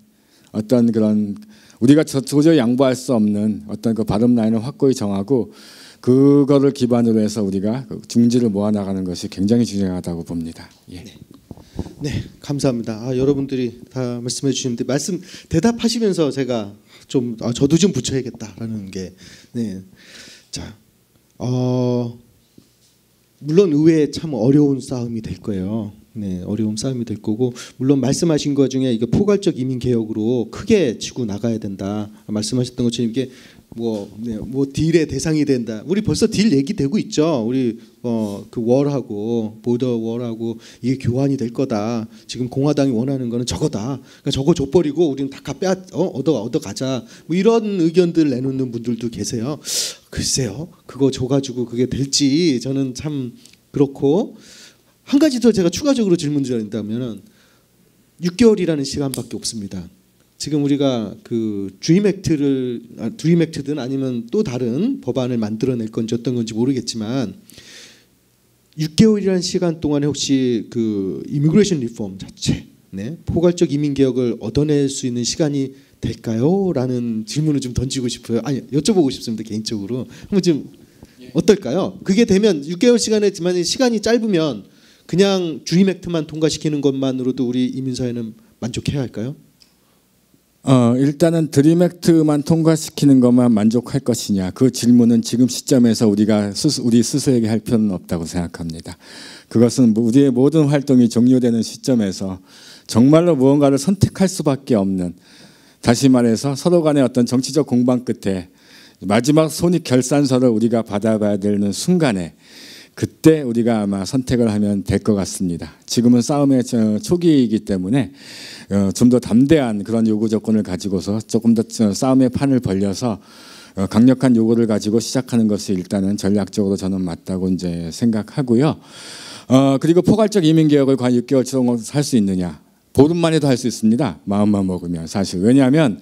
어떤 그런 우리가 도저히 양보할 수 없는 어떤 그 바름 라인을 확고히 정하고 그거를 기반으로 해서 우리가 중지를 모아나가는 것이 굉장히 중요하다고 봅니다. 예. 네, 감사합니다. 여러분들이 다 말씀해 주시는데 말씀 대답하시면서 제가 좀 저도 좀 붙여야겠다라는 게 자, 물론 의회에 참 어려운 싸움이 될 거예요. 어려운 싸움이 될 거고, 물론 말씀하신 것 중에 이거 포괄적 이민 개혁으로 크게 치고 나가야 된다 말씀하셨던 것처럼 이게 뭐 딜의 대상이 된다. 우리 벌써 딜 얘기되고 있죠. 우리 그 월하고 보더 월하고 이게 교환이 될 거다. 지금 공화당이 원하는 거는 저거다. 그러니까 저거 줘버리고 우리는 다 얻어 가자. 뭐 이런 의견들 내놓는 분들도 계세요. 글쎄요, 그거 줘가지고 그게 될지 저는 참 그렇고, 한 가지 더 제가 추가적으로 질문드린다면은 6개월이라는 시간밖에 없습니다. 지금 우리가 그 드림 액트든 아니면 또 다른 법안을 만들어낼 건지 어떤 건지 모르겠지만 6개월이라는 시간 동안에 혹시 그 이미그레이션 리폼 자체, 네, 포괄적 이민 개혁을 얻어낼 수 있는 시간이 될까요? 라는 질문을 좀 던지고 싶어요. 아니, 여쭤보고 싶습니다. 개인적으로 한번 좀 어떨까요? 그게 되면 6개월 시간이지만 시간이 짧으면 그냥 주임 액트만 통과시키는 것만으로도 우리 이민사회는 만족해야 할까요? 일단은 드림 액트만 통과시키는 것만 만족할 것이냐, 그 질문은 지금 시점에서 우리 스스로에게 할 필요는 없다고 생각합니다. 그것은 우리의 모든 활동이 종료되는 시점에서 정말로 무언가를 선택할 수밖에 없는, 다시 말해서 서로 간의 어떤 정치적 공방 끝에 마지막 손익 결산서를 우리가 받아봐야 되는 순간에, 그때 우리가 아마 선택을 하면 될 것 같습니다. 지금은 싸움의 초기이기 때문에 좀 더 담대한 그런 요구 조건을 가지고서 조금 더 싸움의 판을 벌려서 강력한 요구를 가지고 시작하는 것이 일단은 전략적으로 저는 맞다고 이제 생각하고요. 그리고 포괄적 이민 개혁을 과연 6개월 동안 할 수 있느냐? 보름만 해도 할 수 있습니다. 마음만 먹으면 사실. 왜냐하면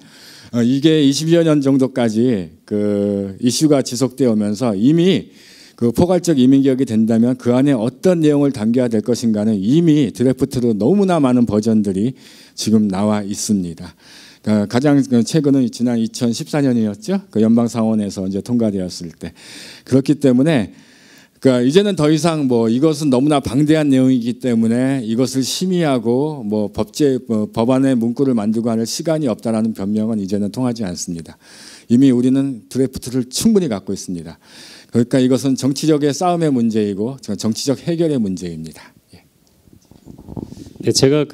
이게 20여 년 정도까지 그 이슈가 지속되어 오면서 이미 그 포괄적 이민 개혁이 된다면 그 안에 어떤 내용을 담겨야 될 것인가는 이미 드래프트로 너무나 많은 버전들이 지금 나와 있습니다. 가장 최근은 지난 2014년이었죠. 그 연방상원에서 이제 통과되었을 때. 그렇기 때문에 그러니까 이제는 더 이상 뭐 이것은 너무나 방대한 내용이기 때문에 이것을 심의하고 뭐 법안의 문구를 만들고 하는 시간이 없다라는 변명은 이제는 통하지 않습니다. 이미 우리는 드래프트를 충분히 갖고 있습니다. 그러니까 이것은 정치적의 싸움의 문제이고 정치적 해결의 문제입니다. 네, 제가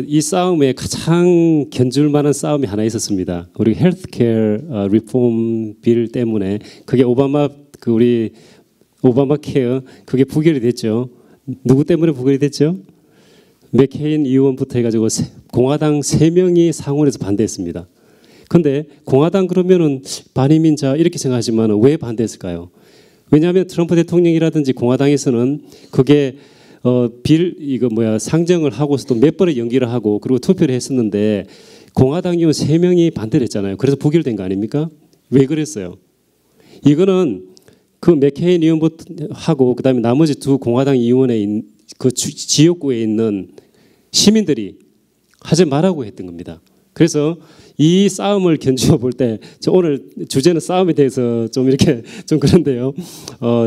이 싸움에 가장 견줄 만한 싸움이 하나 있었습니다. 우리 헬스케어 리폼 빌 때문에 그게 우리 오바마 케어 그게 부결이 됐죠. 누구 때문에 부결이 됐죠? 맥케인 의원부터 해가지고 공화당 3명이 상원에서 반대했습니다. 근데 공화당 그러면은 반이민자 이렇게 생각하지만 왜 반대했을까요? 왜냐하면 트럼프 대통령이라든지 공화당에서는 그게 상정을 하고서도 몇 번의 연기를 하고 그리고 투표를 했었는데 공화당 의원 3명이 반대를 했잖아요. 그래서 부결된 거 아닙니까? 왜 그랬어요? 이거는 그 맥케인 의원부터 하고 그다음에 나머지 2 공화당 의원의 그 지역구에 있는 시민들이 하지 말라고 했던 겁니다. 그래서 이 싸움을 견주어 볼 때 오늘 주제는 싸움에 대해서 좀 이렇게 좀 그런데요.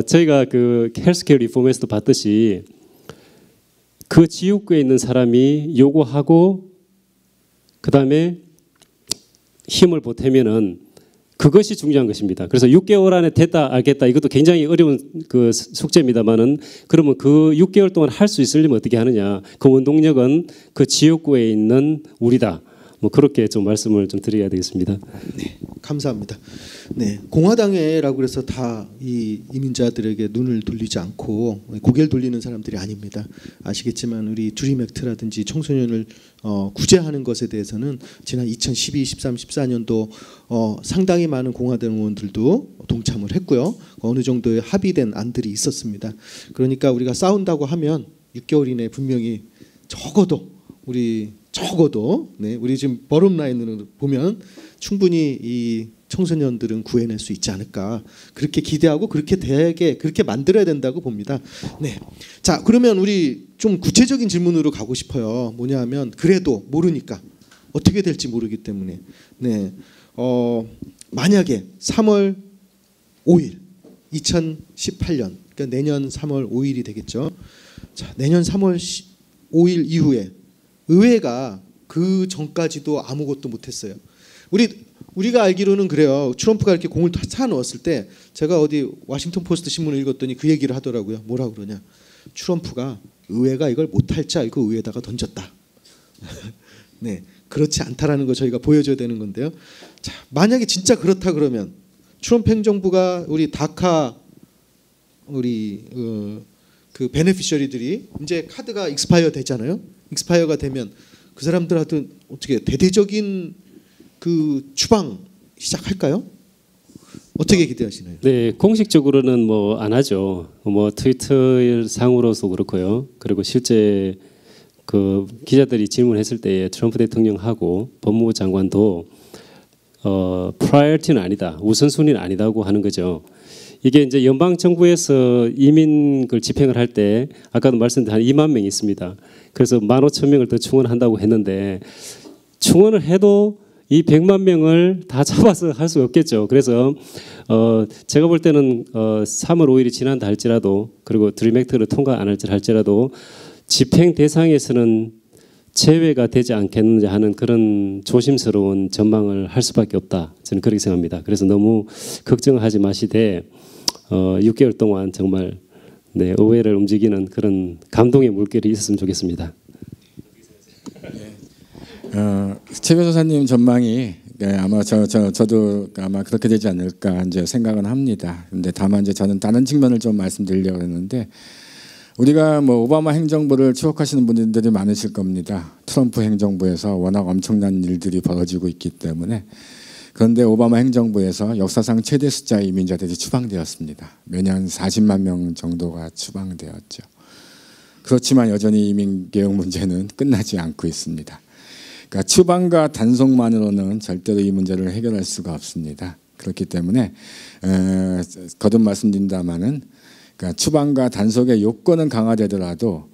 저희가 그 헬스케어 리폼에서도 봤듯이 그 지역구에 있는 사람이 요구하고 그다음에 힘을 보태면은 그것이 중요한 것입니다. 그래서 6개월 안에 됐다 알겠다 이것도 굉장히 어려운 그 숙제입니다만은 그러면 그 6개월 동안 할 수 있으려면 어떻게 하느냐? 그 원동력은 그 지역구에 있는 우리다. 뭐 그렇게 좀 말씀을 좀 드려야 되겠습니다. 네, 감사합니다. 네, 공화당에라고 해서 다 이 이민자들에게 눈을 돌리지 않고 고개를 돌리는 사람들이 아닙니다. 아시겠지만 우리 드림 액트라든지 청소년을 구제하는 것에 대해서는 지난 2012, 13, 14년도 상당히 많은 공화당 의원들도 동참을 했고요. 어느 정도의 합의된 안들이 있었습니다. 그러니까 우리가 싸운다고 하면 6개월 이내에 분명히 적어도 우리 지금 버럼 라인으로 보면 충분히 이 청소년들은 구해낼 수 있지 않을까 그렇게 기대하고 그렇게 만들어야 된다고 봅니다. 네, 자 그러면 우리 좀 구체적인 질문으로 가고 싶어요. 뭐냐하면 그래도 모르니까 어떻게 될지 모르기 때문에 네, 만약에 3월 5일 2018년 그러니까 내년 3월 5일이 되겠죠. 자 내년 3월 5일 이후에 의회가 그 전까지도 아무것도 못했어요. 우리가 알기로는 그래요. 트럼프가 이렇게 공을 차 넣었을 때 제가 어디 워싱턴 포스트 신문을 읽었더니 그 얘기를 하더라고요. 뭐라 그러냐? 트럼프가 의회가 이걸 못할 줄 알고 의회에다가 던졌다. 네, 그렇지 않다라는 거 저희가 보여줘야 되는 건데요. 자, 만약에 진짜 그렇다 그러면 트럼프 행정부가 우리 다카 그 베네피셔리들이 이제 카드가 익스파이어 되잖아요. 익스파이어가 되면 그 사람들한테 어떻게 대대적인 그 추방 시작할까요? 어떻게 기대하시나요? 네, 공식적으로는 뭐 안 하죠. 뭐 트위터 상으로서 그렇고요. 그리고 실제 그 기자들이 질문했을 때 트럼프 대통령하고 법무부 장관도 priority는 아니다, 우선순위는 아니다고 하는 거죠. 이게 이제 연방 정부에서 이민을 집행을 할 때 아까도 말씀드린 한 2만 명이 있습니다. 그래서 15,000명을 더 충원한다고 했는데 충원을 해도 이 100만 명을 다 잡아서 할 수 없겠죠. 그래서 제가 볼 때는 3월 5일이 지난다 할지라도 그리고 드림 액트를 통과 안 할지라도 집행 대상에서는 제외가 되지 않겠는지 하는 그런 조심스러운 전망을 할 수밖에 없다. 저는 그렇게 생각합니다. 그래서 너무 걱정하지 마시되 6개월 동안 정말 네, 의회를 움직이는 그런 감동의 물결이 있었으면 좋겠습니다. 최 변호사님 전망이 아마 저도 아마 그렇게 되지 않을까 이제 생각은 합니다. 근데 다만 이제 저는 다른 측면을 좀 말씀드리려고 했는데 우리가 뭐 오바마 행정부를 추억하시는 분들이 많으실 겁니다. 트럼프 행정부에서 워낙 엄청난 일들이 벌어지고 있기 때문에. 그런데 오바마 행정부에서 역사상 최대 숫자의 이민자들이 추방되었습니다. 매년 40만 명 정도가 추방되었죠. 그렇지만 여전히 이민 개혁 문제는 끝나지 않고 있습니다. 그러니까 추방과 단속만으로는 절대로 이 문제를 해결할 수가 없습니다. 그렇기 때문에 거듭 말씀드린다마는 그러니까 추방과 단속의 요건은 강화되더라도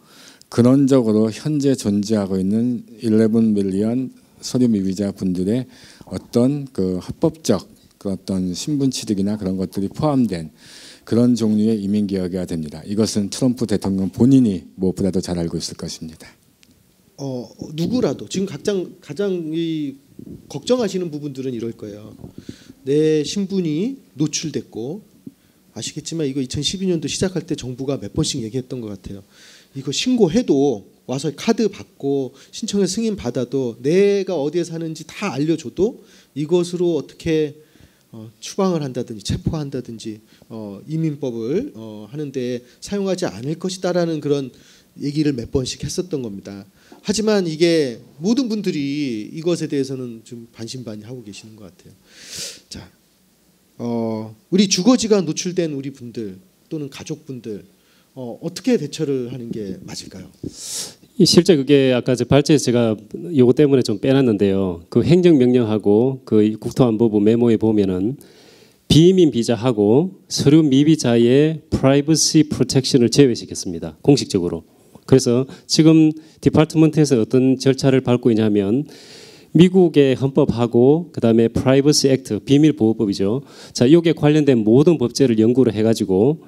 근원적으로 현재 존재하고 있는 11 밀리언 서류 미비자 분들의 어떤 그 합법적 그 어떤 신분 취득이나 그런 것들이 포함된 그런 종류의 이민 개혁이어야 됩니다. 이것은 트럼프 대통령 본인이 무엇보다도 잘 알고 있을 것입니다. 누구라도 지금 가장 이 걱정하시는 부분들은 이럴 거예요. 내 신분이 노출됐고 아시겠지만 이거 2012년도 시작할 때 정부가 몇 번씩 얘기했던 것 같아요. 이거 신고해도 와서 카드 받고 신청해 승인 받아도 내가 어디에 사는지 다 알려줘도 이것으로 어떻게 추방을 한다든지 체포한다든지 이민법을 하는데 사용하지 않을 것이다라는 그런 얘기를 몇 번씩 했었던 겁니다. 하지만 이게 모든 분들이 이것에 대해서는 좀 반신반의하고 계시는 것 같아요. 자, 우리 주거지가 노출된 우리 분들 또는 가족분들 어떻게 대처를 하는 게 맞을까요? 실제 그게 아까 발제에서 제가 요거 때문에 좀 빼놨는데요. 그 행정명령하고 그 국토안보부 메모에 보면은 비이민 비자하고 서류 미비자의 프라이버시 프로텍션을 제외시켰습니다. 공식적으로. 그래서 지금 디파트먼트에서 어떤 절차를 밟고 있냐면 미국의 헌법하고 그다음에 프라이버시 액트 비밀보호법이죠. 자, 여기에 관련된 모든 법제를 연구를 해가지고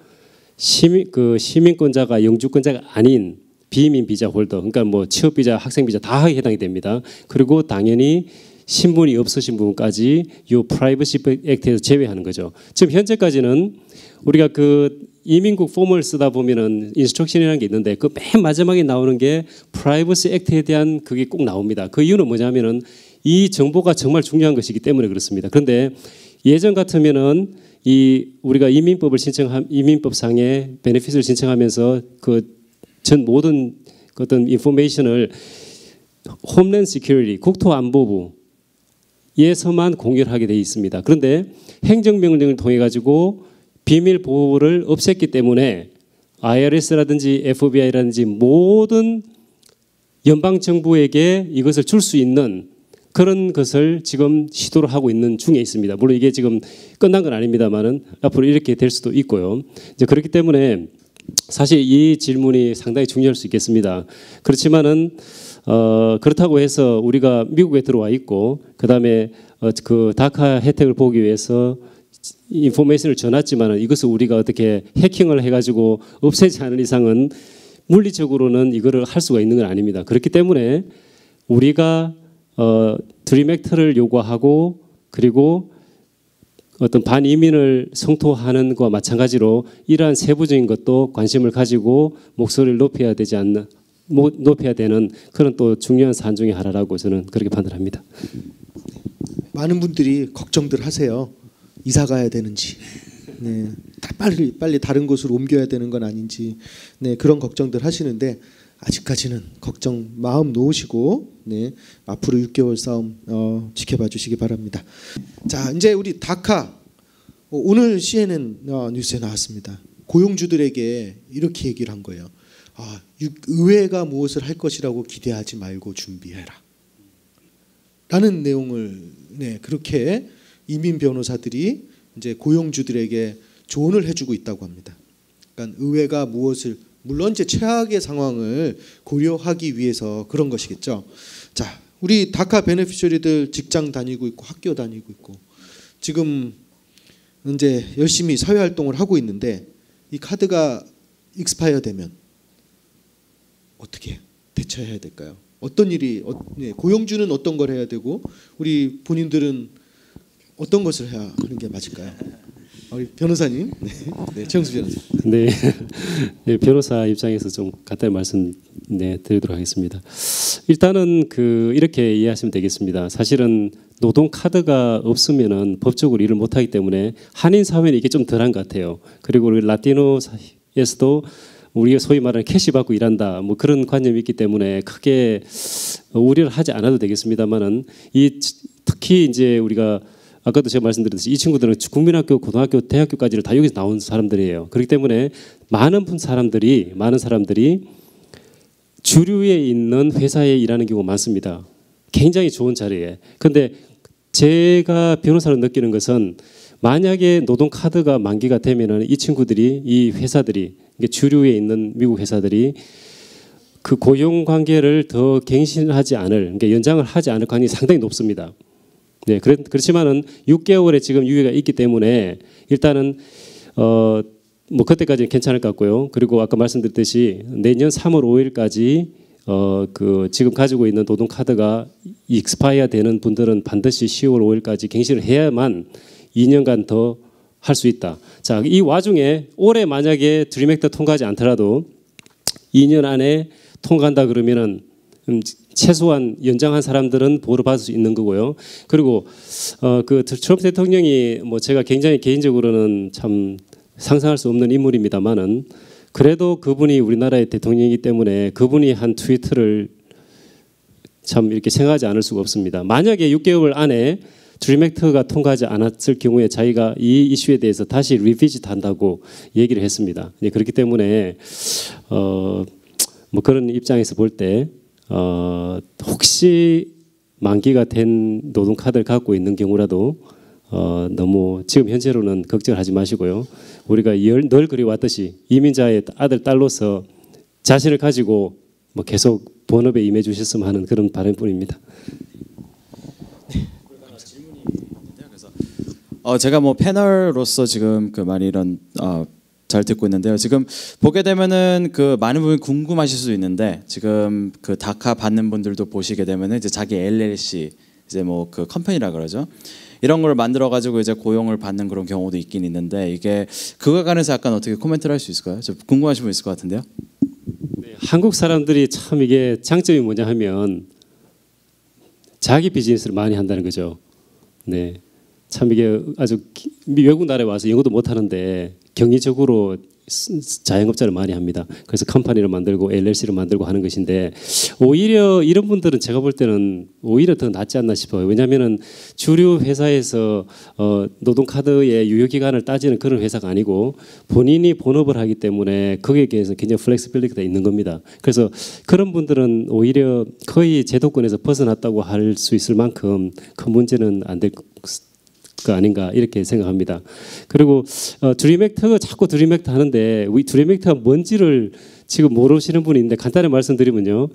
시민권자가 영주권자가 아닌 비이민 비자 홀더, 그러니까 뭐 취업 비자, 학생 비자 다 해당이 됩니다. 그리고 당연히 신분이 없으신 부분까지 이 프라이버시 액트에서 제외하는 거죠. 지금 현재까지는 우리가 그 이민국 폼을 쓰다 보면은 인스트럭션이라는 게 있는데 그 맨 마지막에 나오는 게 프라이버시 액트에 대한 그게 꼭 나옵니다. 그 이유는 뭐냐면은 이 정보가 정말 중요한 것이기 때문에 그렇습니다. 그런데 예전 같으면은 이 우리가 이민법상의 베네핏을 신청하면서 그 전 모든 어떤 인포메이션을 홈랜드 시큐리티 국토안보부에서만 공유를 하게 돼 있습니다. 그런데 행정명령을 통해 가지고 비밀 보호를 없앴기 때문에 IRS라든지 FBI라든지 모든 연방 정부에게 이것을 줄 수 있는 그런 것을 지금 시도를 하고 있는 중에 있습니다. 물론 이게 지금 끝난 건 아닙니다만은 앞으로 이렇게 될 수도 있고요. 이제 그렇기 때문에 사실 이 질문이 상당히 중요할 수 있겠습니다. 그렇지만은 그렇다고 해서 우리가 미국에 들어와 있고 그다음에 그 다카 혜택을 보기 위해서 인포메이션을 전했지만은 이것을 우리가 어떻게 해킹을 해가지고 없애지 않은 이상은 물리적으로는 이거를 할 수가 있는 건 아닙니다. 그렇기 때문에 우리가 드림 액트를 요구하고 그리고 어떤 반이민을 성토하는 것과 마찬가지로 이러한 세부적인 것도 관심을 가지고 목소리를 높여야 되는 그런 또 중요한 사안 중에 하나라고 저는 그렇게 판단합니다. 많은 분들이 걱정들 하세요. 이사 가야 되는지, 네, 빨리 다른 곳으로 옮겨야 되는 건 아닌지, 네, 그런 걱정들 하시는데 아직까지는 걱정 마음 놓으시고, 네, 앞으로 6개월 싸움 지켜봐 주시기 바랍니다. 자, 이제 우리 다카 오늘 CNN 뉴스에 나왔습니다. 고용주들에게 이렇게 얘기를 한 거예요. 의회가 무엇을 할 것이라고 기대하지 말고 준비해라. 라는 내용을 그렇게 이민 변호사들이 이제 고용주들에게 조언을 해주고 있다고 합니다. 그러니까 의회가 무엇을 물론 이제 최악의 상황을 고려하기 위해서 그런 것이겠죠. 자, 우리 다카 베네피셔리들 직장 다니고 있고 학교 다니고 있고 지금 이제 열심히 사회 활동을 하고 있는데 이 카드가 익스파이어 되면 어떻게 대처해야 될까요? 어떤 일이 고용주는 어떤 걸 해야 되고 우리 본인들은 어떤 것을 해야 하는 게 맞을까요? 우리 변호사님, 네, 최영수 변호사. 네, 네, 변호사 입장에서 좀 간단히 말씀 드리도록 하겠습니다. 일단은 이렇게 이해하시면 되겠습니다. 사실은 노동 카드가 없으면은 법적으로 일을 못하기 때문에 한인 사회는 이게 좀 덜한 것 같아요. 그리고 우리 라티노에서도 우리가 소위 말하는 캐시 받고 일한다 뭐 그런 관념이 있기 때문에 크게 우려를 하지 않아도 되겠습니다만은 특히 이제 우리가 아까도 제가 말씀드렸듯이 이 친구들은 국민학교, 고등학교, 대학교까지를 다 여기서 나온 사람들이에요. 그렇기 때문에 많은 사람들이 주류에 있는 회사에 일하는 경우가 많습니다. 굉장히 좋은 자리에. 그런데 제가 변호사로 느끼는 것은 만약에 노동 카드가 만기가 되면은 이 친구들이 이 회사들이 주류에 있는 미국 회사들이 그 고용 관계를 더 갱신하지 않을, 그러니까 연장을 하지 않을 가능성이 상당히 높습니다. 네, 그렇지만은 6개월의 지금 유예가 있기 때문에 일단은 뭐 그때까지는 괜찮을 것 같고요. 그리고 아까 말씀드렸듯이 내년 3월 5일까지 지금 가지고 있는 노동 카드가 익스파이어 되는 분들은 반드시 10월 5일까지 갱신을 해야만 2년간 더 할 수 있다. 자, 이 와중에 올해 만약에 드림 액트 통과하지 않더라도 2년 안에 통과한다 그러면은 최소한 연장한 사람들은 보호를 받을 수 있는 거고요. 그리고 트럼프 대통령이 뭐 제가 굉장히 개인적으로는 참 상상할 수 없는 인물입니다만은 그래도 그분이 우리나라의 대통령이기 때문에 그분이 한 트위트를 참 이렇게 생각하지 않을 수가 없습니다. 만약에 6개월 안에 드림 액트가 통과하지 않았을 경우에 자기가 이 이슈에 대해서 다시 리비짓 한다고 얘기를 했습니다. 그렇기 때문에 뭐 그런 입장에서 볼 때 혹시 만기가 된 노동 카드를 갖고 있는 경우라도 너무 지금 현재로는 걱정을 하지 마시고요. 우리가 늘 그래왔듯이 이민자의 아들 딸로서 자신을 가지고 뭐 계속 본업에 임해 주셨으면 하는 그런 바람뿐입니다. 제가 뭐 패널로서 지금 많이 이런 잘 듣고 있는데요. 지금 보게 되면은 많은 부분이 궁금하실 수 있는데 지금 다카 받는 분들도 보시게 되면은 이제 자기 LLC 이제 뭐 컴퍼니라 그러죠. 이런 걸 만들어 가지고 이제 고용을 받는 그런 경우도 있긴 있는데 이게 그거에 관해서 약간 어떻게 코멘트를 할 수 있을까요? 저 궁금하신 분 있을 것 같은데요. 네, 한국 사람들이 참 이게 장점이 뭐냐 하면 자기 비즈니스를 많이 한다는 거죠. 네. 참 이게 아주 외국 나라에 와서 영어도 못 하는데 경리적으로 자영업자를 많이 합니다. 그래서 컴퍼니를 만들고 LLC를 만들고 하는 것인데 오히려 이런 분들은 제가 볼 때는 오히려 더 낫지 않나 싶어요. 왜냐하면은 주류 회사에서 노동 카드의 유효 기간을 따지는 그런 회사가 아니고 본인이 본업을 하기 때문에 거기에 대해서 굉장히 플렉시빌리티가 있는 겁니다. 그래서 그런 분들은 오히려 거의 제도권에서 벗어났다고 할 수 있을 만큼 큰 문제는 안 될 거 아닌가 이렇게 생각합니다. 그리고 드림 액트가 자꾸 드림 액트 하는데 이 드림 액트가 뭔지를 지금 모르시는 분이 있는데 간단히 말씀드리면요.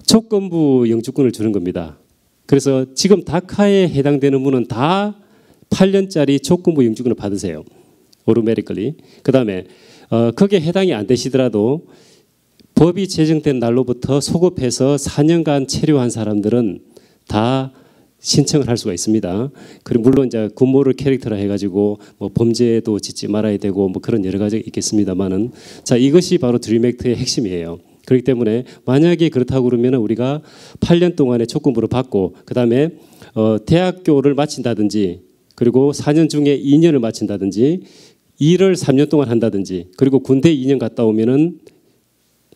조건부 영주권을 주는 겁니다. 그래서 지금 다카에 해당되는 분은 다 8년짜리 조건부 영주권을 받으세요. 오토매티컬리. 그다음에 거기에 해당이 안 되시더라도 법이 제정된 날로부터 소급해서 4년간 체류한 사람들은 다 신청을 할 수가 있습니다. 그리고 물론 이제 군모를 캐릭터라 해가지고 뭐 범죄도 짓지 말아야 되고 뭐 그런 여러 가지가 있겠습니다만은 자 이것이 바로 드림 액트의 핵심이에요. 그렇기 때문에 만약에 그렇다고 그러면 우리가 8년 동안의 조건부를 받고 그 다음에 대학교를 마친다든지 그리고 4년 중에 2년을 마친다든지 일을 3년 동안 한다든지 그리고 군대 2년 갔다 오면은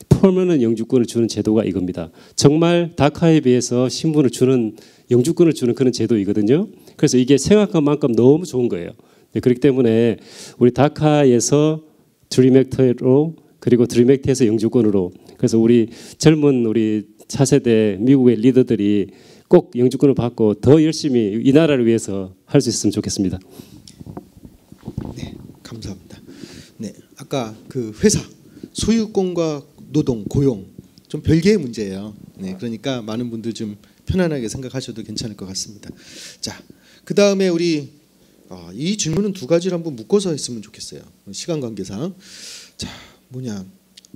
퍼머넌트 영주권을 주는 제도가 이겁니다. 정말 다카에 비해서 신분을 주는 영주권을 주는 그런 제도이거든요. 그래서 이게 생각한 만큼 너무 좋은 거예요. 네, 그렇기 때문에 우리 다카에서 드림 액트로 그리고 드림 액트에서 영주권으로 그래서 우리 젊은 우리 차세대 미국의 리더들이 꼭 영주권을 받고 더 열심히 이 나라를 위해서 할 수 있으면 좋겠습니다. 네, 감사합니다. 네, 아까 그 회사 소유권과 노동, 고용 좀 별개의 문제예요. 네, 그러니까 많은 분들 좀 편안하게 생각하셔도 괜찮을 것 같습니다. 자, 그 다음에 우리 이 질문은 두 가지를 한번 묶어서 했으면 좋겠어요. 시간 관계상. 자, 뭐냐?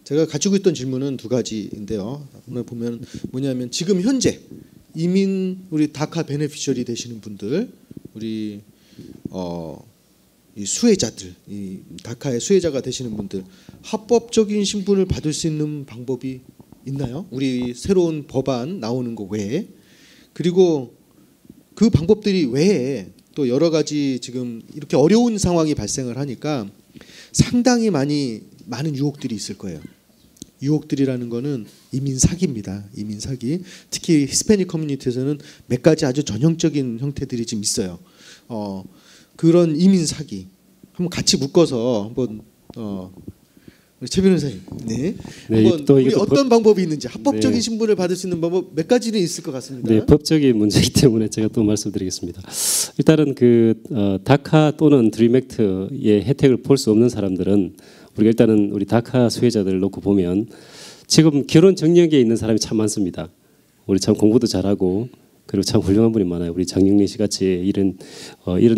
제가 가지고 있던 질문은 두 가지인데요. 오늘 보면 뭐냐면 지금 현재 이민 우리 다카 베네피셔리 되시는 분들, 우리 이 수혜자들, 이 다카의 수혜자가 되시는 분들 합법적인 신분을 받을 수 있는 방법이 있나요? 우리 새로운 법안 나오는 거 외에. 그리고 그 방법들이 외에 또 여러 가지 지금 이렇게 어려운 상황이 발생을 하니까 상당히 많은 유혹들이 있을 거예요. 유혹들이라는 거는 이민 사기입니다. 이민 사기. 특히 히스패닉 커뮤니티에서는 몇 가지 아주 전형적인 형태들이 좀 있어요. 그런 이민 사기 한번 같이 묶어서 한번 우리 최 변호사님, 네, 한번 또 우리 어떤 방법이 있는지 합법적인 네. 신분을 받을 수 있는 방법 몇 가지는 있을 것 같습니다. 네, 법적인 문제이기 때문에 제가 또 말씀드리겠습니다. 일단은 그 다카 또는 드림액트의 혜택을 볼 수 없는 사람들은 우리가 일단은 우리 다카 수혜자들을 놓고 보면 지금 결혼 정년기에 있는 사람이 참 많습니다. 우리 참 공부도 잘하고 그리고 참 훌륭한 분이 많아요. 우리 장영래 씨 같이 이런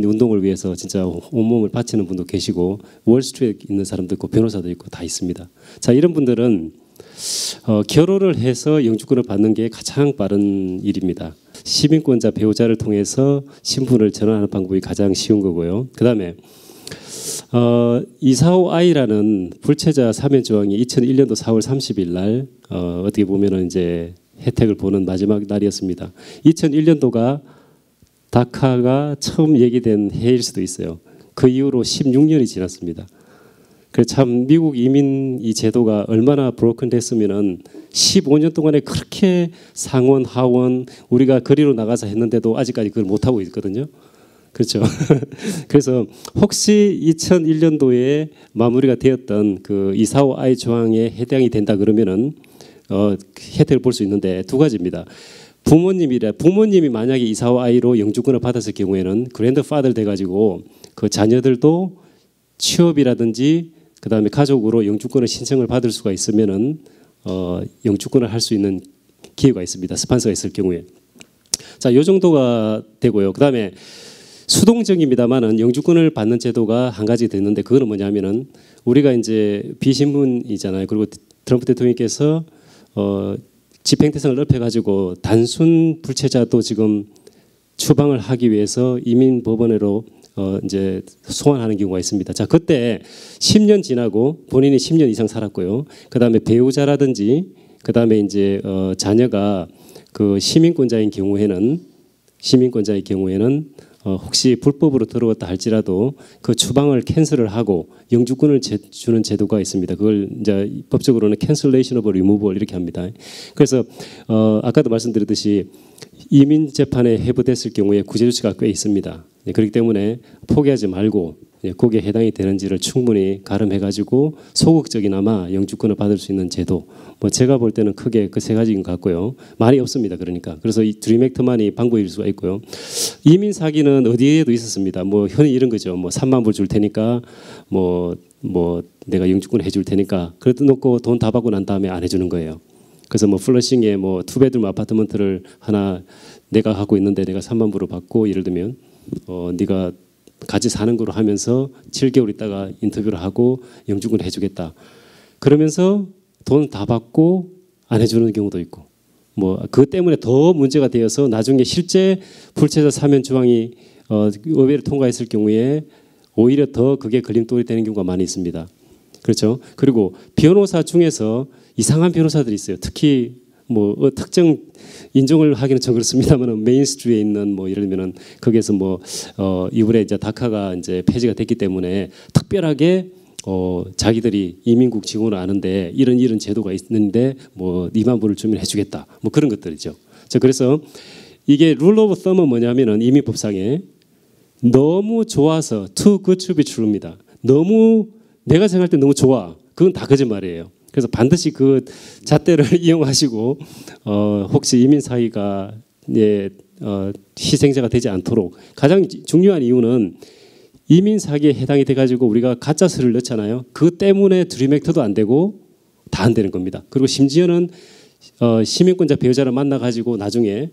운동을 위해서 진짜 온몸을 바치는 분도 계시고 월스트리트에 있는 사람도 있고 변호사도 있고 다 있습니다. 자, 이런 분들은 결혼을 해서 영주권을 받는 게 가장 빠른 일입니다. 시민권자 배우자를 통해서 신분을 전환하는 방법이 가장 쉬운 거고요. 그다음에 245I라는 불체자 사면 조항이 2001년도 4월 30일 날 어떻게 보면은 이제 혜택을 보는 마지막 날이었습니다. 2001년도가 다카가 처음 얘기된 해일 수도 있어요. 그 이후로 16년이 지났습니다. 그래서 참 미국 이민 이 제도가 얼마나 브로큰 됐으면은 15년 동안에 그렇게 상원 하원 우리가 거리로 나가서 했는데도 아직까지 그걸 못 하고 있거든요. 그렇죠. 그래서 혹시 2001년도에 마무리가 되었던 그 245I 조항에 해당이 된다 그러면은 혜택을 볼 수 있는데 두 가지입니다. 부모님이 만약에 245I로 영주권을 받았을 경우에는 그랜드파더 돼가지고 그 자녀들도 취업이라든지 그다음에 가족으로 영주권을 신청을 받을 수가 있으면은 영주권을 할 수 있는 기회가 있습니다. 스폰서가 있을 경우에. 자, 요 정도가 되고요. 그다음에 수동적입니다만은 영주권을 받는 제도가 한 가지 됐는데 그거는 뭐냐면은 우리가 이제 비신분이잖아요. 그리고 트럼프 대통령께서 집행대상을 넓혀가지고 단순 불체자도 지금 추방을 하기 위해서 이민법원으로 이제 소환하는 경우가 있습니다. 자, 그때 10년 지나고 본인이 10년 이상 살았고요. 그 다음에 배우자라든지 그 다음에 이제 자녀가 그 시민권자인 경우에는 혹시 불법으로 들어왔다 할지라도 그 추방을 캔슬을 하고 영주권을 주는 제도가 있습니다. 그걸 이제 법적으로는 cancellation of removal 이렇게 합니다. 그래서 아까도 말씀드렸듯이 이민 재판에 회부됐을 경우에 구제 조치가 꽤 있습니다. 그렇기 때문에 포기하지 말고 거기에 해당이 되는지를 충분히 가름해가지고 소극적이나마 영주권을 받을 수 있는 제도. 뭐 제가 볼 때는 크게 그 세 가지인 것 같고요. 많이 없습니다. 그러니까 그래서 이 드림액트만이 방법일 수가 있고요. 이민 사기는 어디에도 있었습니다. 뭐 흔히 이런 거죠. 뭐 3만 불 줄 테니까 뭐 내가 영주권 해줄 테니까 그래도 놓고 돈 다 받고 난 다음에 안 해주는 거예요. 그래서 뭐 플러싱에 뭐 투베드룸 아파트먼트를 하나 내가 갖고 있는데 내가 3만 불을 받고 예를 들면 네가 같이 사는 거로 하면서 7개월 있다가 인터뷰를 하고 영주권을 해주겠다. 그러면서 돈 다 받고 안 해주는 경우도 있고 뭐 그것 때문에 더 문제가 되어서 나중에 실제 불체자 사면 조항이 의회를 통과했을 경우에 오히려 더 그게 걸림돌이 되는 경우가 많이 있습니다. 그렇죠. 그리고 변호사 중에서 이상한 변호사들이 있어요. 특히 뭐 특정 인종을 하기는 좀 그렇습니다만 메인스트리트에 있는 뭐 예를 들면은 거기에서 뭐 이번에 이제 다카가 이제 폐지가 됐기 때문에 특별하게 자기들이 이민국 직원을 아는데 이런 제도가 있는데 뭐 2만 불을 주면 해주겠다 뭐 그런 것들이죠. 자, 그래서 이게 룰 오브 썸은 뭐냐면은 이민법상에 너무 좋아서 too good to be true입니다. 너무 내가 생각할 때 너무 좋아. 그건 다 거짓말이에요. 그래서 반드시 그 잣대를 이용하시고 혹시 이민 사기가 희생자가 되지 않도록 가장 중요한 이유는 이민 사기에 해당이 돼가지고 우리가 가짜 서를 넣잖아요. 그 때문에 드림액터도 안 되고 다 안 되는 겁니다. 그리고 심지어는 시민권자 배우자를 만나가지고 나중에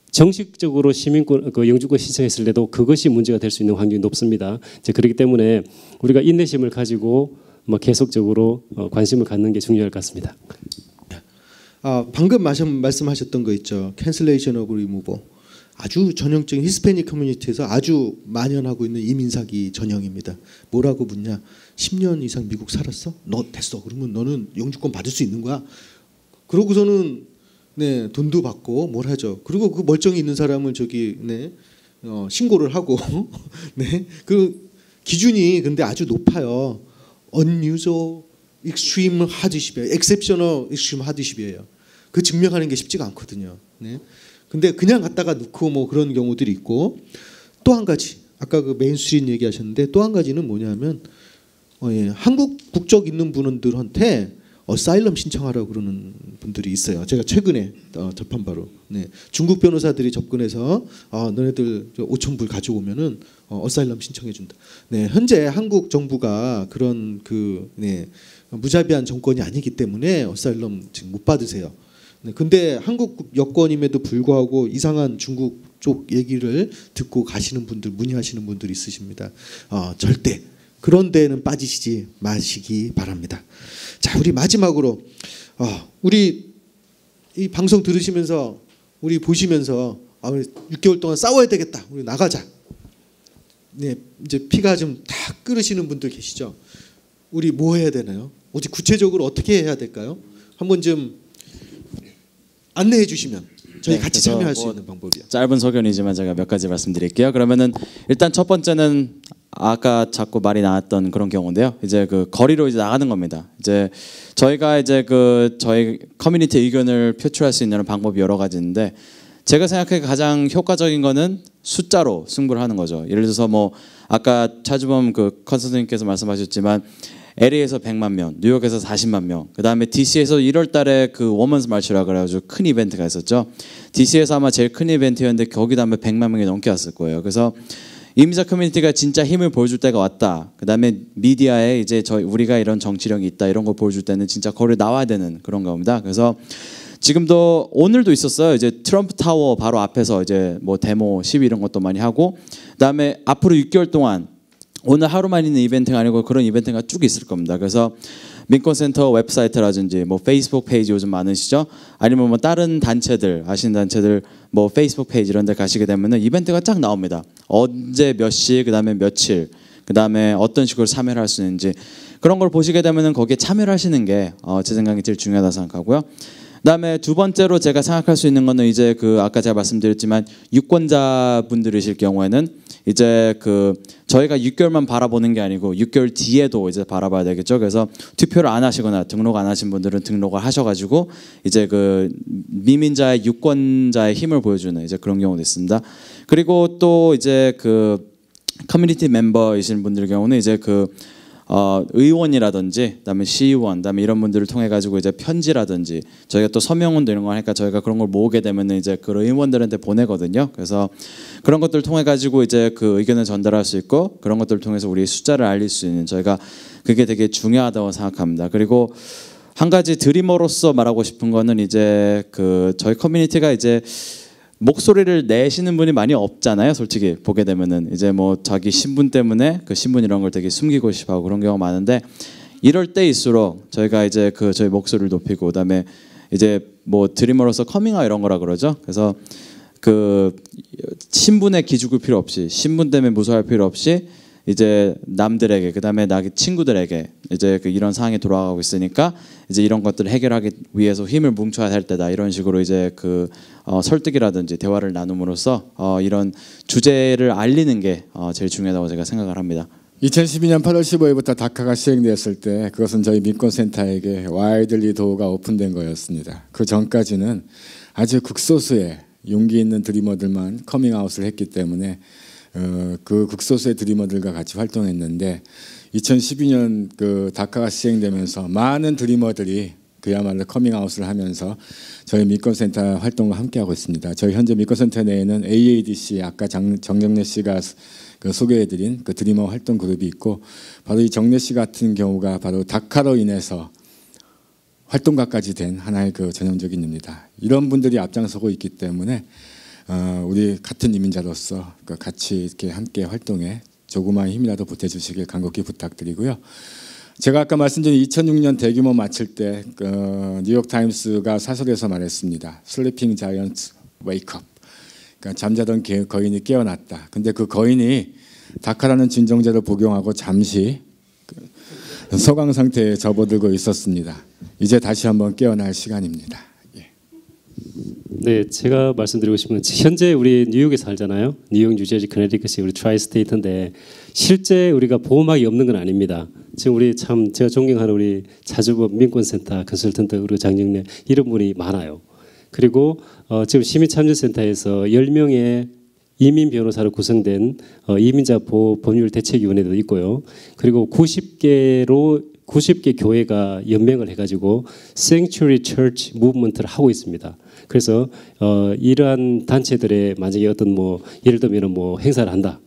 정식적으로 시민권 영주권 신청했을 때도 그것이 문제가 될 수 있는 확률이 높습니다. 이제 그렇기 때문에 우리가 인내심을 가지고 계속적으로 관심을 갖는 게 중요할 것 같습니다. 방금 말씀하셨던 거 있죠. cancellation of removal. 아주 전형적인 히스패닉 커뮤니티에서 아주 만연하고 있는 이민 사기 전형입니다. 뭐라고 묻냐? 10년 이상 미국 살았어? 너 됐어. 그러면 너는 영주권 받을 수 있는 거야. 그러고서는 네, 돈도 받고 뭘 하죠. 그리고 그 멀쩡히 있는 사람을 저기 네, 신고를 하고 네, 그 기준이 근데 아주 높아요. unusual extreme hardship이에요. exceptional extreme hardship이에요. 그 증명하는 게 쉽지가 않거든요. 네. 근데 그냥 갖다가 넣고 뭐 그런 경우들이 있고 또 한 가지 아까 그 메인스트림 얘기하셨는데 또 한 가지는 뭐냐면 한국 국적 있는 분들한테 어사일럼 신청하라고 그러는 분들이 있어요. 제가 최근에 접한 바로 네. 중국 변호사들이 접근해서 너네들 5,000불 가져오면은 어사일럼 신청해 준다. 네, 현재 한국 정부가 그런 그 네, 무자비한 정권이 아니기 때문에 어사일럼 지금 못 받으세요. 네, 근데 한국 여권임에도 불구하고 이상한 중국 쪽 얘기를 듣고 가시는 분들 문의하시는 분들이 있으십니다. 절대 그런 데는 빠지시지 마시기 바랍니다. 자, 우리 마지막으로 우리 이 방송 들으시면서 우리 보시면서 6개월 동안 싸워야 되겠다. 우리 나가자. 네, 이제 피가 좀 다 끓으시는 분들 계시죠. 우리 뭐 해야 되나요? 어디 구체적으로 어떻게 해야 될까요? 한번 좀 안내해 주시면 저희 같이 참여할 수 있는 방법이요. 짧은 소견이지만 제가 몇 가지 말씀드릴게요. 그러면은 일단 첫 번째는 아까 자꾸 말이 나왔던 그런 경우인데요. 이제 그 거리로 이제 나가는 겁니다. 이제 저희가 이제 그 저희 커뮤니티 의견을 표출할 수 있는 방법이 여러 가지인데 제가 생각해 가장 효과적인 거는 숫자로 승부를 하는 거죠. 예를 들어서 뭐 아까 차주범 그 컨설팅님께서 말씀하셨지만 LA에서 100만 명, 뉴욕에서 40만 명, 그 다음에 DC에서 1월 달에 그 워먼스 마치라 그래가지고 큰 이벤트가 있었죠. DC에서 아마 제일 큰 이벤트였는데 거기도 아마 100만 명이 넘게 왔을 거예요. 그래서 이민자 커뮤니티가 진짜 힘을 보여줄 때가 왔다. 그 다음에 미디어에 이제 우리가 이런 정치력이 있다 이런 거 보여줄 때는 진짜 거리 나와야 되는 그런 겁니다. 그래서 지금도 오늘도 있었어요. 이제 트럼프 타워 바로 앞에서 이제 뭐 데모 시위 이런 것도 많이 하고, 그 다음에 앞으로 6개월 동안 오늘 하루만 있는 이벤트가 아니고 그런 이벤트가 쭉 있을 겁니다. 그래서 민권센터 웹사이트라든지 뭐 페이스북 페이지 요즘 많으시죠? 아니면 뭐 다른 단체들 아시는 단체들 뭐 페이스북 페이지 이런 데 가시게 되면은 이벤트가 쫙 나옵니다. 언제 몇 시, 그다음에 며칠, 그다음에 어떤 식으로 참여를 할 수 있는지 그런 걸 보시게 되면은 거기에 참여를 하시는 게 제 생각이 제일 중요하다 생각하고요. 그다음에 두 번째로 제가 생각할 수 있는 거는 이제 그 아까 제가 말씀드렸지만 유권자분들이실 경우에는 이제 그 저희가 6개월만 바라보는 게 아니고 6개월 뒤에도 이제 바라봐야 되겠죠. 그래서 투표를 안 하시거나 등록 안 하신 분들은 등록을 하셔가지고 이제 그 미민자의 유권자의 힘을 보여주는 이제 그런 경우도 있습니다. 그리고 또 이제 그 커뮤니티 멤버이신 분들 경우는 이제 그 의원이라든지 그다음에 시의원, 그다음에 이런 분들을 통해 가지고 이제 편지라든지 저희가 또 서명운동 이런 거 하니까 저희가 그런 걸 모으게 되면은 이제 그 의원들한테 보내거든요. 그래서 그런 것들을 통해 가지고 이제 그 의견을 전달할 수 있고 그런 것들을 통해서 우리 숫자를 알릴 수 있는 저희가 그게 되게 중요하다고 생각합니다. 그리고 한 가지 드리머로서 말하고 싶은 거는 이제 그 저희 커뮤니티가 이제 목소리를 내시는 분이 많이 없잖아요. 솔직히 보게 되면은 이제 뭐 자기 신분 때문에 그 신분 이런 걸 되게 숨기고 싶어하고 그런 경우가 많은데 이럴 때일수록 저희가 이제 그 저희 목소리를 높이고 그다음에 이제 뭐 드리머로서 커밍아웃 이런 거라 그러죠. 그래서 그 신분에 기죽을 필요 없이 신분 때문에 무서워할 필요 없이 이제 남들에게 그다음에 나의 친구들에게 이제 그 이런 상황이 돌아가고 있으니까 이제 이런 것들을 해결하기 위해서 힘을 뭉쳐야 할 때다 이런 식으로 이제 그 설득이라든지 대화를 나눔으로써 이런 주제를 알리는 게 제일 중요하다고 제가 생각을 합니다. 2012년 8월 15일부터 다카가 시행되었을 때 그것은 저희 민권센터에게 와이들리 도어가 오픈된 거였습니다. 그 전까지는 아주 극소수의 용기 있는 드리머들만 커밍아웃을 했기 때문에 그 극소수의 드리머들과 같이 활동했는데 2012년 그 다카가 시행되면서 많은 드리머들이 그야말로 커밍아웃을 하면서 저희 민권센터 활동과 함께하고 있습니다. 저희 현재 민권센터 내에는 AADC 아까 정정래 씨가 그 소개해드린 그 드리머 활동 그룹이 있고 바로 이 정래 씨 같은 경우가 바로 다카로 인해서 활동가까지 된 하나의 그 전형적인 입니다. 이런 분들이 앞장서고 있기 때문에 우리 같은 이민자로서 같이 이렇게 함께 활동에 조그마한 힘이라도 보태주시길 간곡히 부탁드리고요. 제가 아까 말씀드린 2006년 대규모 마칠 때 뉴욕 타임스가 사설에서 말했습니다. Sleeping Giants Wake Up. 그러니까 잠자던 거인이 깨어났다. 근데 그 거인이 다카라는 진정제를 복용하고 잠시 서강 상태에 접어들고 있었습니다. 이제 다시 한번 깨어날 시간입니다. 예. 네, 제가 말씀드리고 싶은 건 현재 우리 뉴욕에 살잖아요. 뉴욕, 뉴저지, 커네티컷이 우리 트라이스테이트인데 실제 우리가 보호막이 없는 건 아닙니다. 지금 우리 참 제가 존경하는 우리 자주법 민권센터 컨설턴트 그리고 장정래 이런 분이 많아요. 그리고 지금 시민참여센터에서 10명의 이민 변호사로 구성된 이민자 보호 법률 대책위원회도 있고요. 그리고 90개 교회가 연맹을 해가지고 Sanctuary Church Movement를 하고 있습니다. 그래서 이러한 단체들의 만약에 어떤 뭐 예를 들면 뭐 행사를 한다.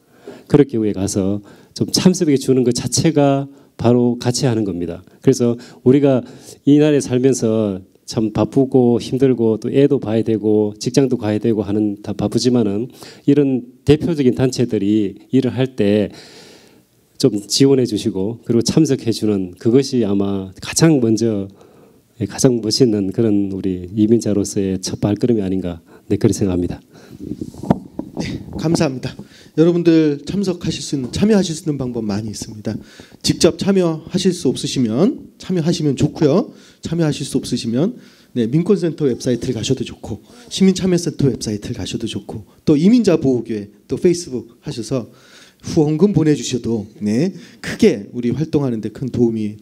그럴 경우에 가서 좀 참석해 주는 것 자체가 바로 같이 하는 겁니다. 그래서 우리가 이 나라에 살면서 참 바쁘고 힘들고 또 애도 봐야 되고 직장도 가야 되고 하는 다 바쁘지만은 이런 대표적인 단체들이 일을 할 때 좀 지원해 주시고 그리고 참석해 주는 그것이 아마 가장 먼저 가장 멋있는 그런 우리 이민자로서의 첫 발걸음이 아닌가 그렇게 생각합니다. 네, 감사합니다. 여러분들 참여하실 수 있는 방법 많이 있습니다. 직접 참여하실 수 없으시면 참여하시면 좋고요. 참여하실 수 없으시면 민권센터 웹사이트를 가셔도 좋고 시민참여센터 웹사이트를 가셔도 좋고 또 이민자보호교회 또 페이스북 하셔서 후원금 보내주셔도 크게 우리 활동하는 데 큰 도움이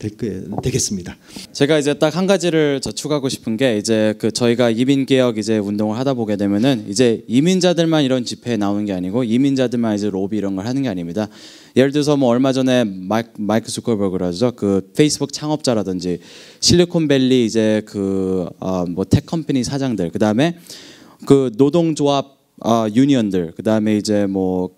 되겠습니다. 제가 이제 딱 한 가지를 추가하고 싶은 게 이제 저희가 이민 개혁 이제 운동을 하다 보게 되면은 이제 이민자들만 이런 집회에 나오는 게 아니고 이민자들만 이제 로비 이런 걸 하는 게 아닙니다. 예를 들어서 뭐 얼마 전에 마이크 zuckerberg라죠. 그 페이스북 창업자라든지 실리콘밸리 이제 뭐 테크 컴퍼니 사장들 그다음에 그 노동조합 유니언들 그다음에 이제 뭐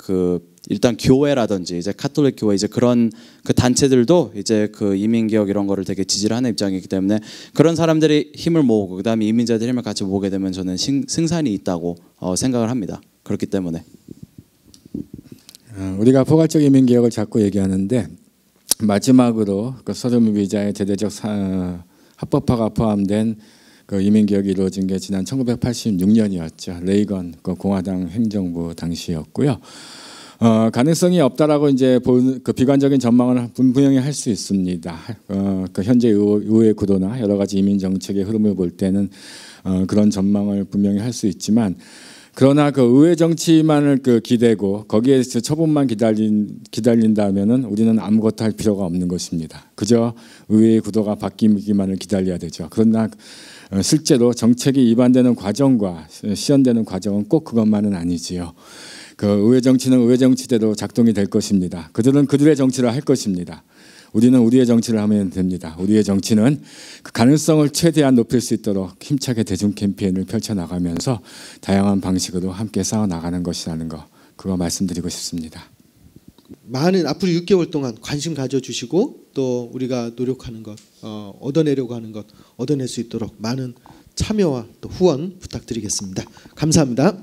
일단 교회라든지 이제 카톨릭 교회 이제 그런 그 단체들도 이제 이민 개혁 이런 거를 되게 지지를 하는 입장이기 때문에 그런 사람들이 힘을 모으고 그다음에 이민자들 힘을 같이 모으게 되면 저는 승산이 있다고 생각을 합니다. 그렇기 때문에 우리가 포괄적 이민 개혁을 자꾸 얘기하는데 마지막으로 서점 비자의 대대적 합법화가 포함된 이민 개혁이 이루어진 게 지난 1986년이었죠. 레이건 공화당 행정부 당시였고요. 가능성이 없다라고 이제 비관적인 전망을 분명히 할 수 있습니다. 현재 의회 구도나 여러 가지 이민 정책의 흐름을 볼 때는 그런 전망을 분명히 할 수 있지만 그러나 의회 정치만을 기대고 거기에서 처분만 기다린다면은 우리는 아무것도 할 필요가 없는 것입니다. 그저 의회의 구도가 바뀌기만을 기다려야 되죠. 그러나 실제로 정책이 위반되는 과정과 시연되는 과정은 꼭 그것만은 아니지요. 의회 정치는 의회 정치대로 작동이 될 것입니다. 그들은 그들의 정치를 할 것입니다. 우리는 우리의 정치를 하면 됩니다. 우리의 정치는 그 가능성을 최대한 높일 수 있도록 힘차게 대중 캠페인을 펼쳐나가면서 다양한 방식으로 함께 싸워나가는 것이라는 거 그거 말씀드리고 싶습니다. 많은 앞으로 6개월 동안 관심 가져주시고 또 우리가 노력하는 것 얻어내려고 하는 것 얻어낼 수 있도록 많은 참여와 또 후원 부탁드리겠습니다. 감사합니다.